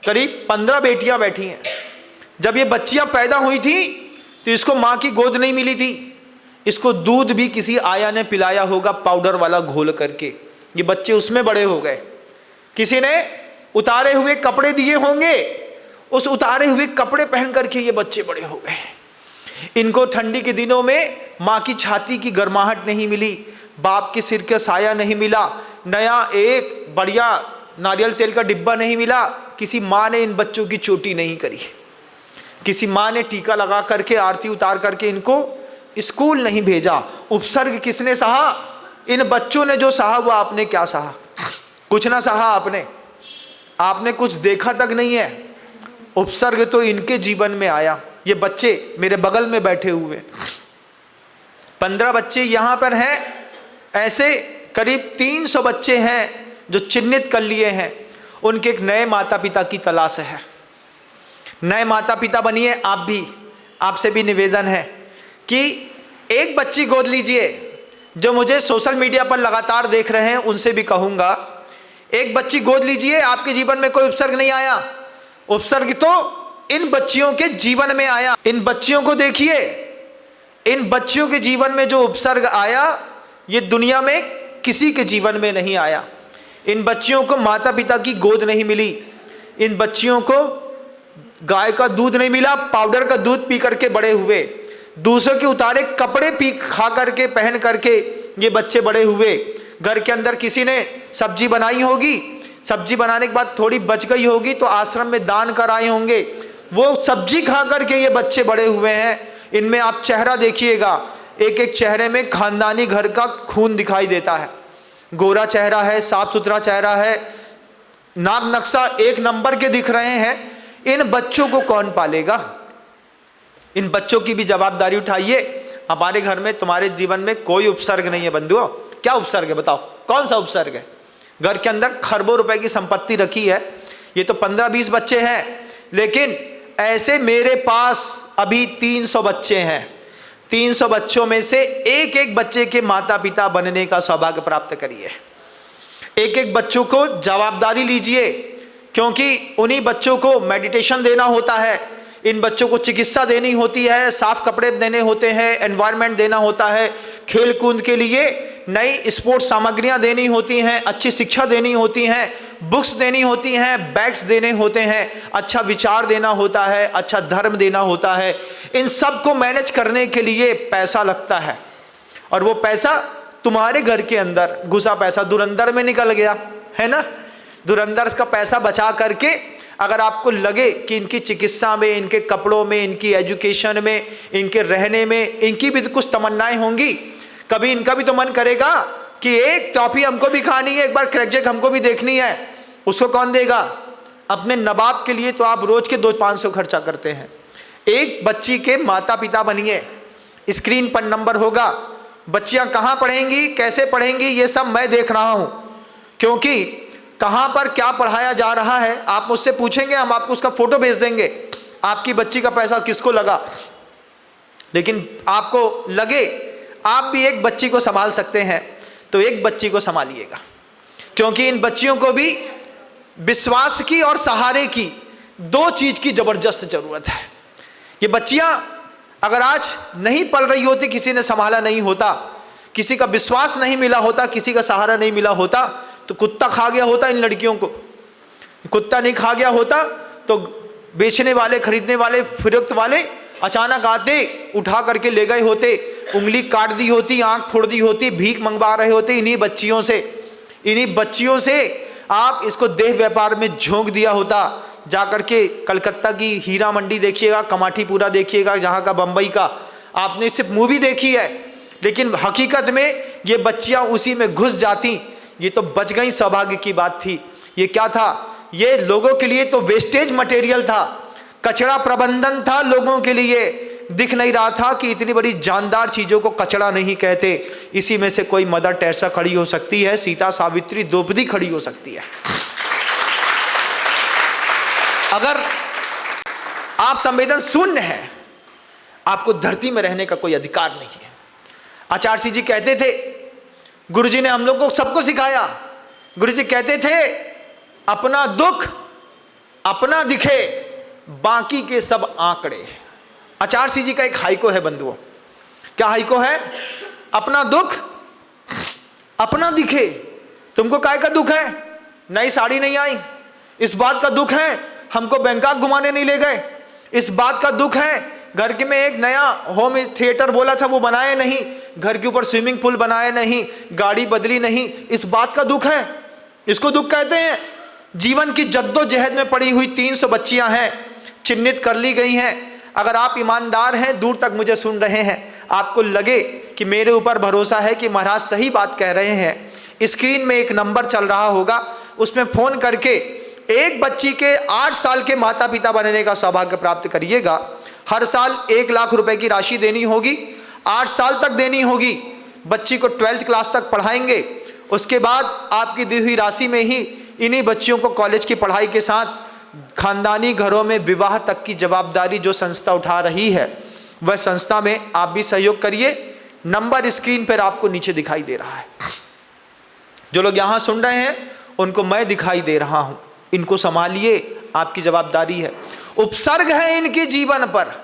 करीब 15 बेटियां बैठी हैं। जब ये बच्चियां पैदा हुई थी तो इसको माँ की गोद नहीं मिली थी, इसको दूध भी किसी आया ने पिलाया होगा पाउडर वाला घोल करके, ये बच्चे उसमें बड़े हो गए। किसी ने उतारे हुए कपड़े दिए होंगे, उस उतारे हुए कपड़े पहन करके ये बच्चे बड़े हो गए। इनको ठंडी के दिनों में माँ की छाती की गर्माहट नहीं मिली, बाप के सिर का साया नहीं मिला, नया एक बढ़िया नारियल तेल का डिब्बा नहीं मिला, किसी माँ ने इन बच्चों की चोटी नहीं करी, किसी माँ ने टीका लगा करके आरती उतार करके इनको स्कूल नहीं भेजा। उपसर्ग किसने सहा? इन बच्चों ने जो सहा वो आपने क्या सहा? कुछ ना सहा आपने, आपने कुछ देखा तक नहीं है। उपसर्ग तो इनके जीवन में आया। ये बच्चे मेरे बगल में बैठे हुए 15 बच्चे यहाँ पर हैं, ऐसे करीब 300 बच्चे हैं जो चिन्हित कर लिए हैं। उनके एक नए माता पिता की तलाश है। नए माता पिता बनिए आप भी, आपसे भी निवेदन है कि एक बच्ची गोद लीजिए। जो मुझे सोशल मीडिया पर लगातार देख रहे हैं उनसे भी कहूँगा, एक बच्ची गोद लीजिए। आपके जीवन में कोई उपसर्ग नहीं आया, उपसर्ग तो इन बच्चियों के जीवन में आया। इन बच्चियों को देखिए, इन बच्चियों के जीवन में जो उपसर्ग आया ये दुनिया में किसी के जीवन में नहीं आया। इन बच्चियों को माता पिता की गोद नहीं मिली, इन बच्चियों को गाय का दूध नहीं मिला, पाउडर का दूध पी करके बड़े हुए, दूसरों के उतारे कपड़े पी खा करके पहन करके ये बच्चे बड़े हुए। घर के अंदर किसी ने सब्जी बनाई होगी, सब्जी बनाने के बाद थोड़ी बच गई होगी तो आश्रम में दान कराए होंगे, वो सब्जी खा करके ये बच्चे बड़े हुए हैं। इनमें आप चेहरा देखिएगा, एक एक चेहरे में खानदानी घर का खून दिखाई देता है। गोरा चेहरा है, साफ सुथरा चेहरा है, नाक नक्शा एक नंबर के दिख रहे हैं। इन बच्चों को कौन पालेगा? इन बच्चों की भी जवाबदारी उठाइए। हमारे घर में, तुम्हारे जीवन में कोई उपसर्ग नहीं है बंधुओं। क्या उपसर्ग है बताओ, कौन सा उपसर्ग है? घर के अंदर खरबों रुपए की संपत्ति रखी है। ये तो 15-20 बच्चे हैं, लेकिन ऐसे मेरे पास अभी 300 बच्चे हैं। 300 बच्चों में से एक एक बच्चे के माता पिता बनने का सौभाग्य प्राप्त करिए। एक एक बच्चों को जवाबदारी लीजिए, क्योंकि उन्हीं बच्चों को मेडिटेशन देना होता है, इन बच्चों को चिकित्सा देनी होती है, साफ कपड़े देने होते हैं, एनवायरनमेंट देना होता है, खेल कूद के लिए नई स्पोर्ट्स सामग्रियां देनी होती हैं, अच्छी शिक्षा देनी होती हैं, बुक्स देनी होती हैं, बैग्स देने होते हैं, अच्छा विचार देना होता है, अच्छा धर्म देना होता है। इन सब को मैनेज करने के लिए पैसा लगता है, और वो पैसा तुम्हारे घर के अंदर घुसा पैसा धुरंधर में निकल गया है ना। धुरंधर का पैसा बचा करके अगर आपको लगे कि इनकी चिकित्सा में, इनके कपड़ों में, इनकी एजुकेशन में, इनके रहने में इनकी भी तो कुछ तमन्नाएं होंगी। कभी इनका भी तो मन करेगा कि एक टॉफी हमको भी खानी है, एक बार क्रैकजैक हमको भी देखनी है। उसको कौन देगा? अपने नवाब के लिए तो आप रोज के 200-500 खर्चा करते हैं। एक बच्ची के माता पिता बनिए। स्क्रीन पर नंबर होगा, बच्चियां कहाँ पढ़ेंगी, कैसे पढ़ेंगी, ये सब मैं देख रहा हूँ, क्योंकि कहाँ पर क्या पढ़ाया जा रहा है आप मुझसे पूछेंगे, हम आपको उसका फोटो भेज देंगे, आपकी बच्ची का पैसा किसको लगा। लेकिन आपको लगे आप भी एक बच्ची को संभाल सकते हैं तो एक बच्ची को संभालिएगा, क्योंकि इन बच्चियों को भी विश्वास की और सहारे की, दो चीज की जबरदस्त जरूरत है। ये बच्चियां अगर आज नहीं पल रही होती, किसी ने संभाला नहीं होता, किसी का विश्वास नहीं मिला होता, किसी का सहारा नहीं मिला होता, तो कुत्ता खा गया होता इन लड़कियों को। कुत्ता नहीं खा गया होता तो बेचने वाले, खरीदने वाले, फिरौत वाले अचानक आते, उठा करके ले गए होते, उंगली काट दी होती, आंख फोड़ दी होती, भीख मंगवा रहे होते इन्हीं बच्चियों से आप इसको देह व्यापार में झोंक दिया होता। जाकर के कलकत्ता की हीरा मंडी देखिएगा, कमाठीपुरा देखिएगा, जहाँ का बम्बई का, आपने सिर्फ मूवी देखी है, लेकिन हकीकत में ये बच्चियां उसी में घुस जाती। ये तो बच गई, सौभाग्य की बात थी। ये क्या था? ये लोगों के लिए तो वेस्टेज मटेरियल था, कचरा प्रबंधन था लोगों के लिए। दिख नहीं रहा था कि इतनी बड़ी जानदार चीजों को कचरा नहीं कहते। इसी में से कोई मदर टेरेसा खड़ी हो सकती है, सीता, सावित्री, द्रौपदी खड़ी हो सकती है। अगर आप संवेदन शून्य हैं, आपको धरती में रहने का कोई अधिकार नहीं है। आचार्य जी कहते थे, गुरुजी ने हम लोग को सबको सिखाया। गुरुजी कहते थे, अपना दुख अपना दिखे, बाकी के सब आंकड़े। आचार्य जी का एक हाइको है बंधुओं। क्या हाइको है? अपना दुख अपना दिखे। तुमको काय का दुख है? नई साड़ी नहीं आई, इस बात का दुख है। हमको बैंकॉक घुमाने नहीं ले गए, इस बात का दुख है। घर के में एक नया होम थिएटर बोला था, वो बनाए नहीं। घर के ऊपर स्विमिंग पूल बनाए नहीं, गाड़ी बदली नहीं, इस बात का दुख है। इसको दुख कहते हैं। जीवन की जद्दोजहद में पड़ी हुई 300 बच्चियां हैं, चिन्हित कर ली गई हैं। अगर आप ईमानदार हैं, दूर तक मुझे सुन रहे हैं, आपको लगे कि मेरे ऊपर भरोसा है कि महाराज सही बात कह रहे हैं, स्क्रीन में एक नंबर चल रहा होगा, उसमें फोन करके एक बच्ची के 8 साल के माता पिता बनने का सौभाग्य प्राप्त करिएगा। हर साल 1 लाख रुपए की राशि देनी होगी, 8 साल तक देनी होगी। बच्ची को 12th क्लास तक पढ़ाएंगे। उसके बाद आपकी दी हुई राशि में ही इन्हीं बच्चियों को कॉलेज की पढ़ाई के साथ खानदानी घरों में विवाह तक की जवाबदारी जो संस्था उठा रही है, वह संस्था में आप भी सहयोग करिए। नंबर स्क्रीन पर आपको नीचे दिखाई दे रहा है। जो लोग यहाँ सुन रहे हैं उनको मैं दिखाई दे रहा हूँ, इनको संभालिए, आपकी जवाबदारी है। उपसर्ग है इनके जीवन पर,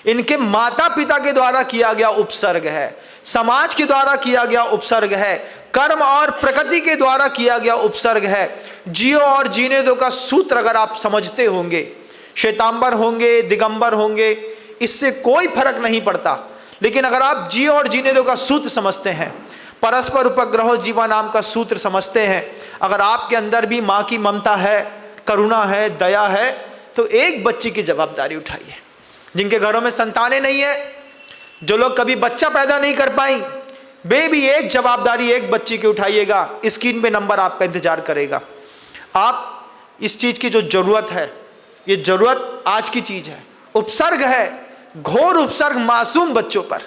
इनके माता पिता के द्वारा किया गया उपसर्ग है, समाज के द्वारा किया गया उपसर्ग है, कर्म और प्रकृति के द्वारा किया गया उपसर्ग है। जियो और जीने दो का सूत्र अगर आप समझते होंगे, श्वेतांबर होंगे, दिगंबर होंगे, इससे कोई फर्क नहीं पड़ता। लेकिन अगर आप जियो और जीने दो का सूत्र समझते हैं, परस्पर उपग्रहो जीवा नाम का सूत्र समझते हैं, अगर आपके अंदर भी माँ की ममता है, करुणा है, दया है, तो एक बच्ची की जवाबदारी उठाइए। जिनके घरों में संतानें नहीं है, जो लोग कभी बच्चा पैदा नहीं कर पाई, वे भी एक जवाबदारी एक बच्ची की उठाइएगा। स्क्रीन पे नंबर आपका इंतजार करेगा। आप इस चीज की जो जरूरत है, ये जरूरत आज की चीज है। उपसर्ग है, घोर उपसर्ग मासूम बच्चों पर।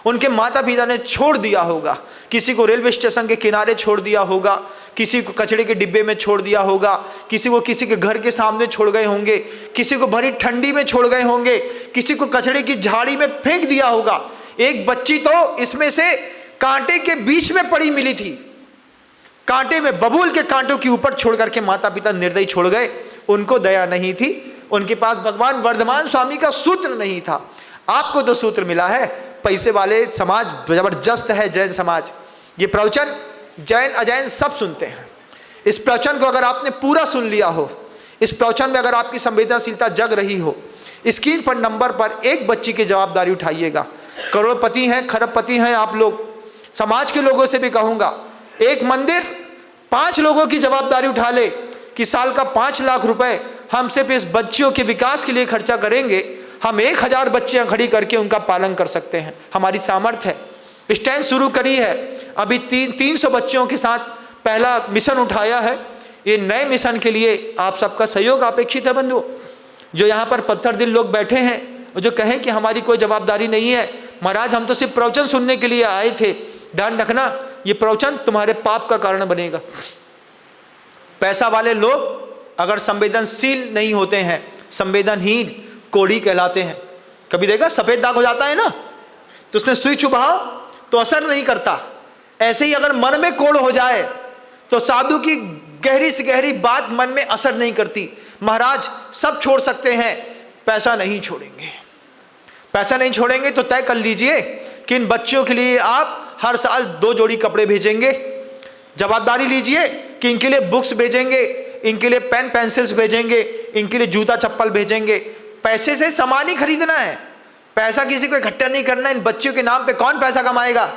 उनके माता पिता ने छोड़ दिया होगा, किसी को रेलवे स्टेशन के किनारे छोड़ दिया होगा, किसी को कचड़े के डिब्बे में छोड़ दिया होगा, किसी को किसी के घर के सामने छोड़ गए होंगे, किसी को भरी ठंडी में छोड़ गए होंगे, किसी को कचड़े की झाड़ी में फेंक दिया होगा। एक बच्ची तो इसमें से कांटे के बीच में पड़ी मिली थी, कांटे में, बबूल के कांटों के ऊपर छोड़ करके माता पिता निर्दयी छोड़ गए। उनको दया नहीं थी, उनके पास भगवान वर्धमान स्वामी का सूत्र नहीं था। आपको तो सूत्र मिला है। पैसे वाले समाज जबरदस्त है, जैन समाज। ये प्रवचन जैन अजैन सब सुनते हैं। इस प्रवचन को अगर आपने पूरा सुन लिया हो, इस प्रवचन में अगर आपकी संवेदनशीलता जग रही हो, स्क्रीन पर नंबर पर एक बच्ची की जवाबदारी उठाइएगा। करोड़पति हैं, खरबपति हैं आप लोग, समाज के लोगों से भी कहूँगा, एक मंदिर 5 लोगों की जवाबदारी उठा ले कि साल का 5 लाख रुपए हम सिर्फ इस बच्चियों के विकास के लिए खर्चा करेंगे। हम 1000 बच्चियां खड़ी करके उनका पालन कर सकते हैं, हमारी सामर्थ्य है। स्टैंड शुरू करी है, अभी 300 बच्चियों के साथ पहला मिशन उठाया है। ये नए मिशन के लिए आप सबका सहयोग अपेक्षित है बंधुओं। जो यहाँ पर पत्थर दिल लोग बैठे हैं, जो कहें कि हमारी कोई जवाबदारी नहीं है, महाराज हम तो सिर्फ प्रवचन सुनने के लिए आए थे, ध्यान रखना ये प्रवचन तुम्हारे पाप का कारण बनेगा। पैसा वाले लोग अगर संवेदनशील नहीं होते हैं, संवेदनहीन कोढ़ी कहलाते हैं। कभी देखा सफेद दाग हो जाता है ना, तो उसमें सुई चुभाओ तो असर नहीं करता। ऐसे ही अगर मन में कोढ़ हो जाए तो साधु की गहरी से गहरी बात मन में असर नहीं करती। महाराज सब छोड़ सकते हैं, पैसा नहीं छोड़ेंगे। पैसा नहीं छोड़ेंगे तो तय कर लीजिए कि इन बच्चियों के लिए आप हर साल 2 जोड़ी कपड़े भेजेंगे। जवाबदारी लीजिए कि इनके लिए बुक्स भेजेंगे, इनके लिए पेन पेंसिल्स भेजेंगे, इनके लिए जूता चप्पल भेजेंगे। पैसे से सामान ही खरीदना है, पैसा किसी को इकट्ठा नहीं करना। इन बच्चों के नाम पे कौन पैसा कमाएगा?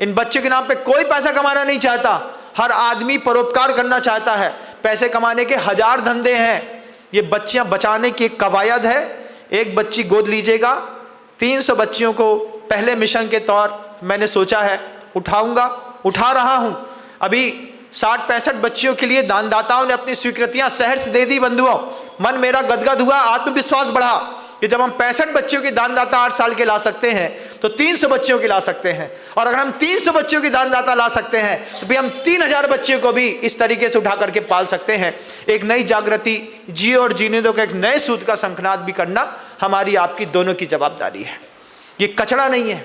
इन बच्चों के नाम पे कोई पैसा कमाना नहीं चाहता। हर आदमी परोपकार करना चाहता है। पैसे कमाने के हजार धंधे हैं, ये बच्चियां बचाने की एक कवायद है। एक बच्ची गोद लीजिएगा, 300 बच्चियों को पहले मिशन के तौर मैंने सोचा है उठाऊंगा, उठा रहा हूं। अभी 60-65 बच्चियों के लिए दानदाताओं ने अपनी स्वीकृतियां शहर से दे दी। बंधुओं, मन मेरा गदगद हुआ, आत्मविश्वास बढ़ा कि जब हम 65 बच्चियों के दानदाता 8 साल के ला सकते हैं तो 300 बच्चियों के ला सकते हैं। और अगर हम 300 बच्चियों के दानदाता ला सकते हैं तो भी हम 3000 बच्चियों को भी इस तरीके से उठा करके पाल सकते हैं। एक नई जागृति, जिए और जीने दो का एक नए सूत्र का शंखनाद भी करना हमारी आपकी दोनों की जवाबदारी है। ये कचरा नहीं है,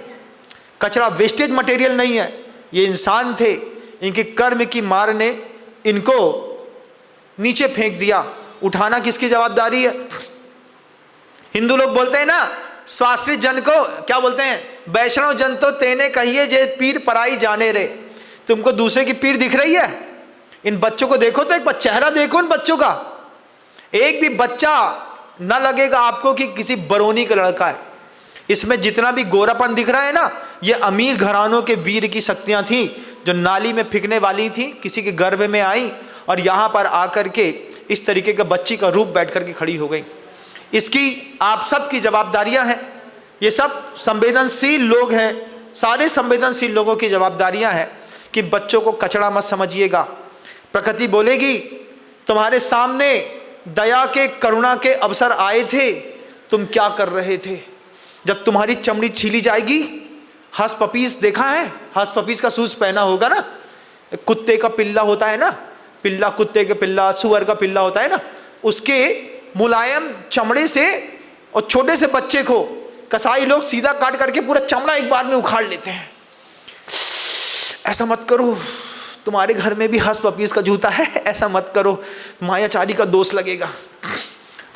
कचरा वेस्टेज मटेरियल नहीं है, ये इंसान थे, इनके कर्म की मार ने इनको नीचे फेंक दिया। उठाना किसकी जवाबदारी है? हिंदू लोग बोलते हैं ना, स्वाश्रित जन को क्या बोलते हैं? वैष्णव जन तो तेने कहिए जे पीर पराई जाने रे। तुमको दूसरे की पीर दिख रही है? इन बच्चों को देखो तो एक बार चेहरा देखो इन बच्चों का। एक भी बच्चा न लगेगा आपको कि किसी बरौनी का लड़का है। इसमें जितना भी गोरापन दिख रहा है ना, ये अमीर घरानों के वीर की शक्तियां थी जो नाली में फेंकने वाली थी, किसी के गर्भ में आई और यहाँ पर आकर के इस तरीके का बच्ची का रूप बैठ करके खड़ी हो गई। इसकी आप सब की जवाबदारियां हैं। ये सब संवेदनशील लोग हैं, सारे संवेदनशील लोगों की जवाबदारियां हैं कि बच्चों को कचरा मत समझिएगा। प्रकृति बोलेगी तुम्हारे सामने दया के, करुणा के अवसर आए थे, तुम क्या कर रहे थे? जब तुम्हारी चमड़ी छीली जाएगी, हंस पपीस देखा है? हंस पपीस का शूज पहना होगा ना, कुत्ते का पिल्ला होता है ना, पिल्ला कुत्ते का पिल्ला, सुअर का पिल्ला होता है ना, उसके मुलायम चमड़े से और छोटे से बच्चे को कसाई लोग सीधा काट करके पूरा चमड़ा एक बार में उखाड़ लेते हैं। ऐसा मत करो, तुम्हारे घर में भी हंस पपीस का जूता है, ऐसा मत करो, मायाचारी का दोष लगेगा।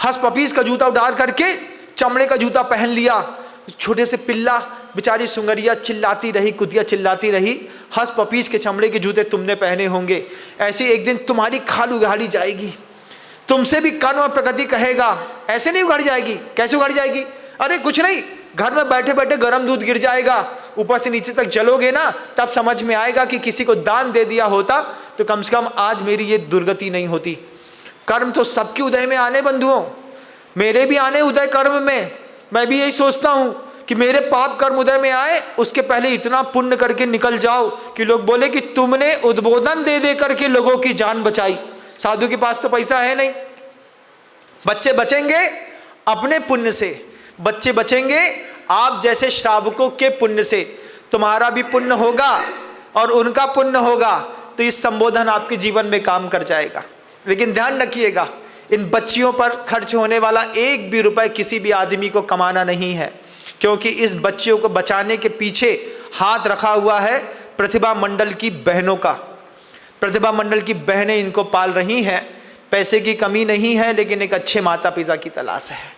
हंस पपीस का जूता उतार करके चमड़े का जूता पहन लिया। छोटे से पिल्ला बेचारी सुंगरिया चिल्लाती रही, कुतिया चिल्लाती रही, हंस पपीस के चमड़े के जूते तुमने पहने होंगे। ऐसे एक दिन तुम्हारी खाल उगाड़ी जाएगी, तुमसे भी कर्म और प्रकृति कहेगा। ऐसे नहीं उगाड़ी जाएगी। कैसे उगाड़ी जाएगी? अरे कुछ नहीं, घर में बैठे बैठे गर्म दूध गिर जाएगा, ऊपर से नीचे तक जलोगे ना, तब समझ में आएगा कि किसी को दान दे दिया होता तो कम से कम आज मेरी ये दुर्गति नहीं होती। कर्म तो सबके उदय में आने बंधुओं, मेरे भी आने उदय कर्म में। मैं भी यही सोचता हूँ कि मेरे पाप कर्म उदय में आए, उसके पहले इतना पुण्य करके निकल जाओ कि लोग बोले कि तुमने उद्बोधन दे दे करके लोगों की जान बचाई। साधु के पास तो पैसा है नहीं। बच्चे बचेंगे अपने पुण्य से, बच्चे बचेंगे आप जैसे श्रावकों के पुण्य से। तुम्हारा भी पुण्य होगा और उनका पुण्य होगा, तो इस संबोधन आपके जीवन में काम कर जाएगा। लेकिन ध्यान रखिएगा, इन बच्चियों पर खर्च होने वाला एक भी रुपए किसी भी आदमी को कमाना नहीं है, क्योंकि इस बच्चियों को बचाने के पीछे हाथ रखा हुआ है प्रतिभा मंडल की बहनों का। प्रतिभा मंडल की बहनें इनको पाल रही हैं। पैसे की कमी नहीं है, लेकिन एक अच्छे माता पिता की तलाश है।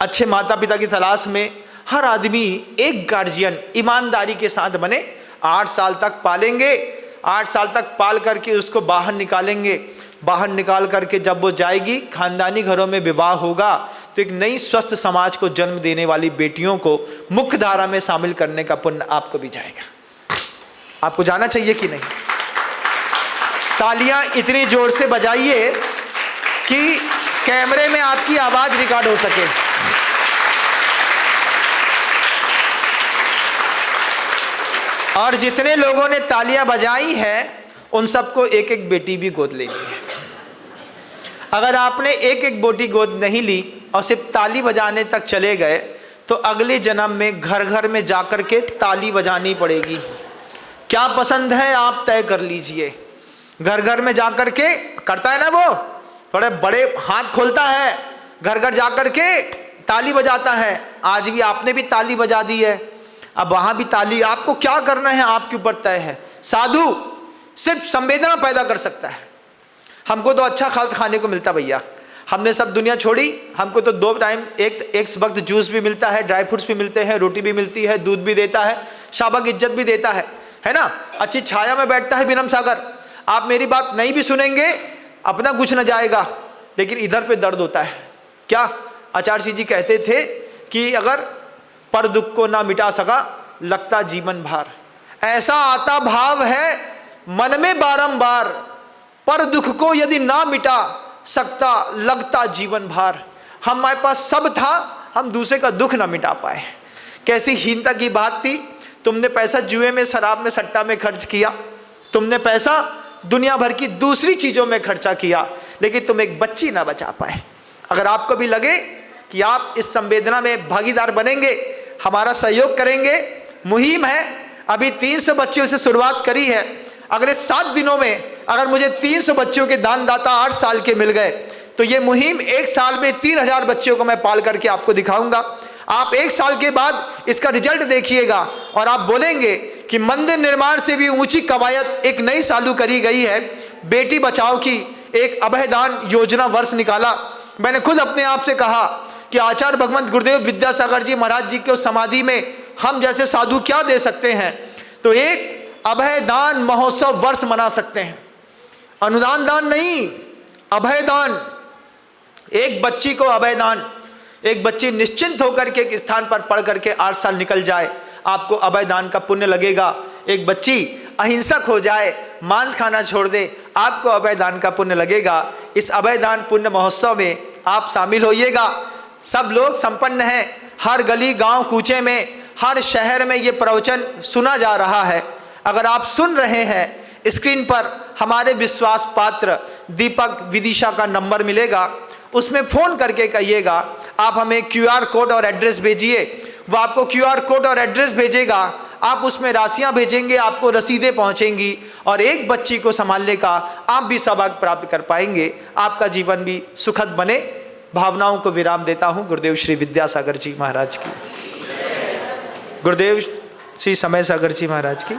अच्छे माता पिता की तलाश में हर आदमी एक गार्जियन ईमानदारी के साथ बने। 8 साल तक पालेंगे, 8 साल तक पाल करके उसको बाहर निकालेंगे। बाहर निकाल करके जब वो जाएगी, खानदानी घरों में विवाह होगा, तो एक नई स्वस्थ समाज को जन्म देने वाली बेटियों को मुख्य धारा में शामिल करने का पुण्य आपको भी जाएगा। आपको जाना चाहिए कि नहीं? तालियां इतनी जोर से बजाइए कि कैमरे में आपकी आवाज रिकॉर्ड हो सके। और जितने लोगों ने तालियां बजाई हैं, उन सबको एक एक बेटी भी गोद लेनी है। अगर आपने एक एक बेटी गोद नहीं ली और सिर्फ ताली बजाने तक चले गए, तो अगले जन्म में घर घर में जाकर के ताली बजानी पड़ेगी। क्या पसंद है आप तय कर लीजिए। घर घर में जाकर के करता है ना, वो थोड़े बड़े हाथ खोलता है, घर घर जाकर के ताली बजाता है। आज भी आपने भी ताली बजा दी है, अब वहां भी ताली। आपको क्या करना है आपके ऊपर तय है। साधु सिर्फ संवेदना पैदा कर सकता है। हमको तो अच्छा खाने को मिलता भैया, हमने सब दुनिया छोड़ी, हमको तो 2 टाइम एक वक्त जूस भी मिलता है, ड्राई फ्रूट्स भी मिलते हैं, रोटी भी मिलती है, दूध भी देता है, शाबाश इज्जत भी देता है ना। अच्छी छाया में बैठता है विनम सागर। आप मेरी बात नहीं भी सुनेंगे, अपना कुछ न जाएगा, लेकिन इधर पे दर्द होता है। क्या आचार्य सिंह जी कहते थे कि अगर पर दुख को ना मिटा सका लगता जीवन भार। ऐसा आता भाव है मन में बारंबार, पर दुख को यदि ना मिटा सकता लगता जीवन भार। हमारे पास सब था, हम दूसरे का दुख ना मिटा पाए। कैसी हीनता की बात थी। तुमने पैसा जुए में, शराब में, सट्टा में खर्च किया, तुमने पैसा दुनिया भर की दूसरी चीज़ों में खर्चा किया, लेकिन तुम एक बच्ची ना बचा पाए। अगर आपको भी लगे कि आप इस संवेदना में भागीदार बनेंगे, हमारा सहयोग करेंगे, मुहिम है, अभी 300 बच्चियों से शुरुआत करी है। अगले 7 दिनों में अगर मुझे 300 बच्चियों के दानदाता 8 साल के मिल गए तो ये मुहिम 1 साल में 3000 बच्चियों को मैं पाल करके आपको दिखाऊंगा। आप 1 साल के बाद इसका रिजल्ट देखिएगा और आप बोलेंगे कि मंदिर निर्माण से भी ऊंची कवायद एक नई चालू करी गई है। बेटी बचाओ की एक अभयदान योजना वर्ष निकाला। मैंने खुद अपने आप से कहा कि आचार्य भगवंत गुरुदेव विद्यासागर जी महाराज जी के उस समाधि में हम जैसे साधु क्या दे सकते हैं, तो एक अभयदान महोत्सव वर्ष मना सकते हैं। अनुदान दान नहीं, अभयदान। एक बच्ची को अभयदान, एक बच्ची निश्चिंत होकर के एक स्थान पर पढ़ करके 8 साल निकल जाए, आपको अभयदान का पुण्य लगेगा। एक बच्ची अहिंसक हो जाए, मांस खाना छोड़ दे, आपको अभयदान का पुण्य लगेगा। इस अभयदान पुण्य महोत्सव में आप शामिल होइएगा। सब लोग संपन्न हैं, हर गली गांव कूचे में, हर शहर में ये प्रवचन सुना जा रहा है। अगर आप सुन रहे हैं, स्क्रीन पर हमारे विश्वास पात्र दीपक विदिशा का नंबर मिलेगा, उसमें फ़ोन करके कहिएगा आप हमें QR कोड और एड्रेस भेजिए। वो आपको QR कोड और एड्रेस भेजेगा, आप उसमें राशियां भेजेंगे, आपको रसीदें पहुंचेंगी और एक बच्ची को संभालने का आप भी सौभाग्य प्राप्त कर पाएंगे। आपका जीवन भी सुखद बने। भावनाओं को विराम देता हूं। गुरुदेव श्री विद्यासागर जी महाराज की, गुरुदेव श्री समय सागर जी महाराज की।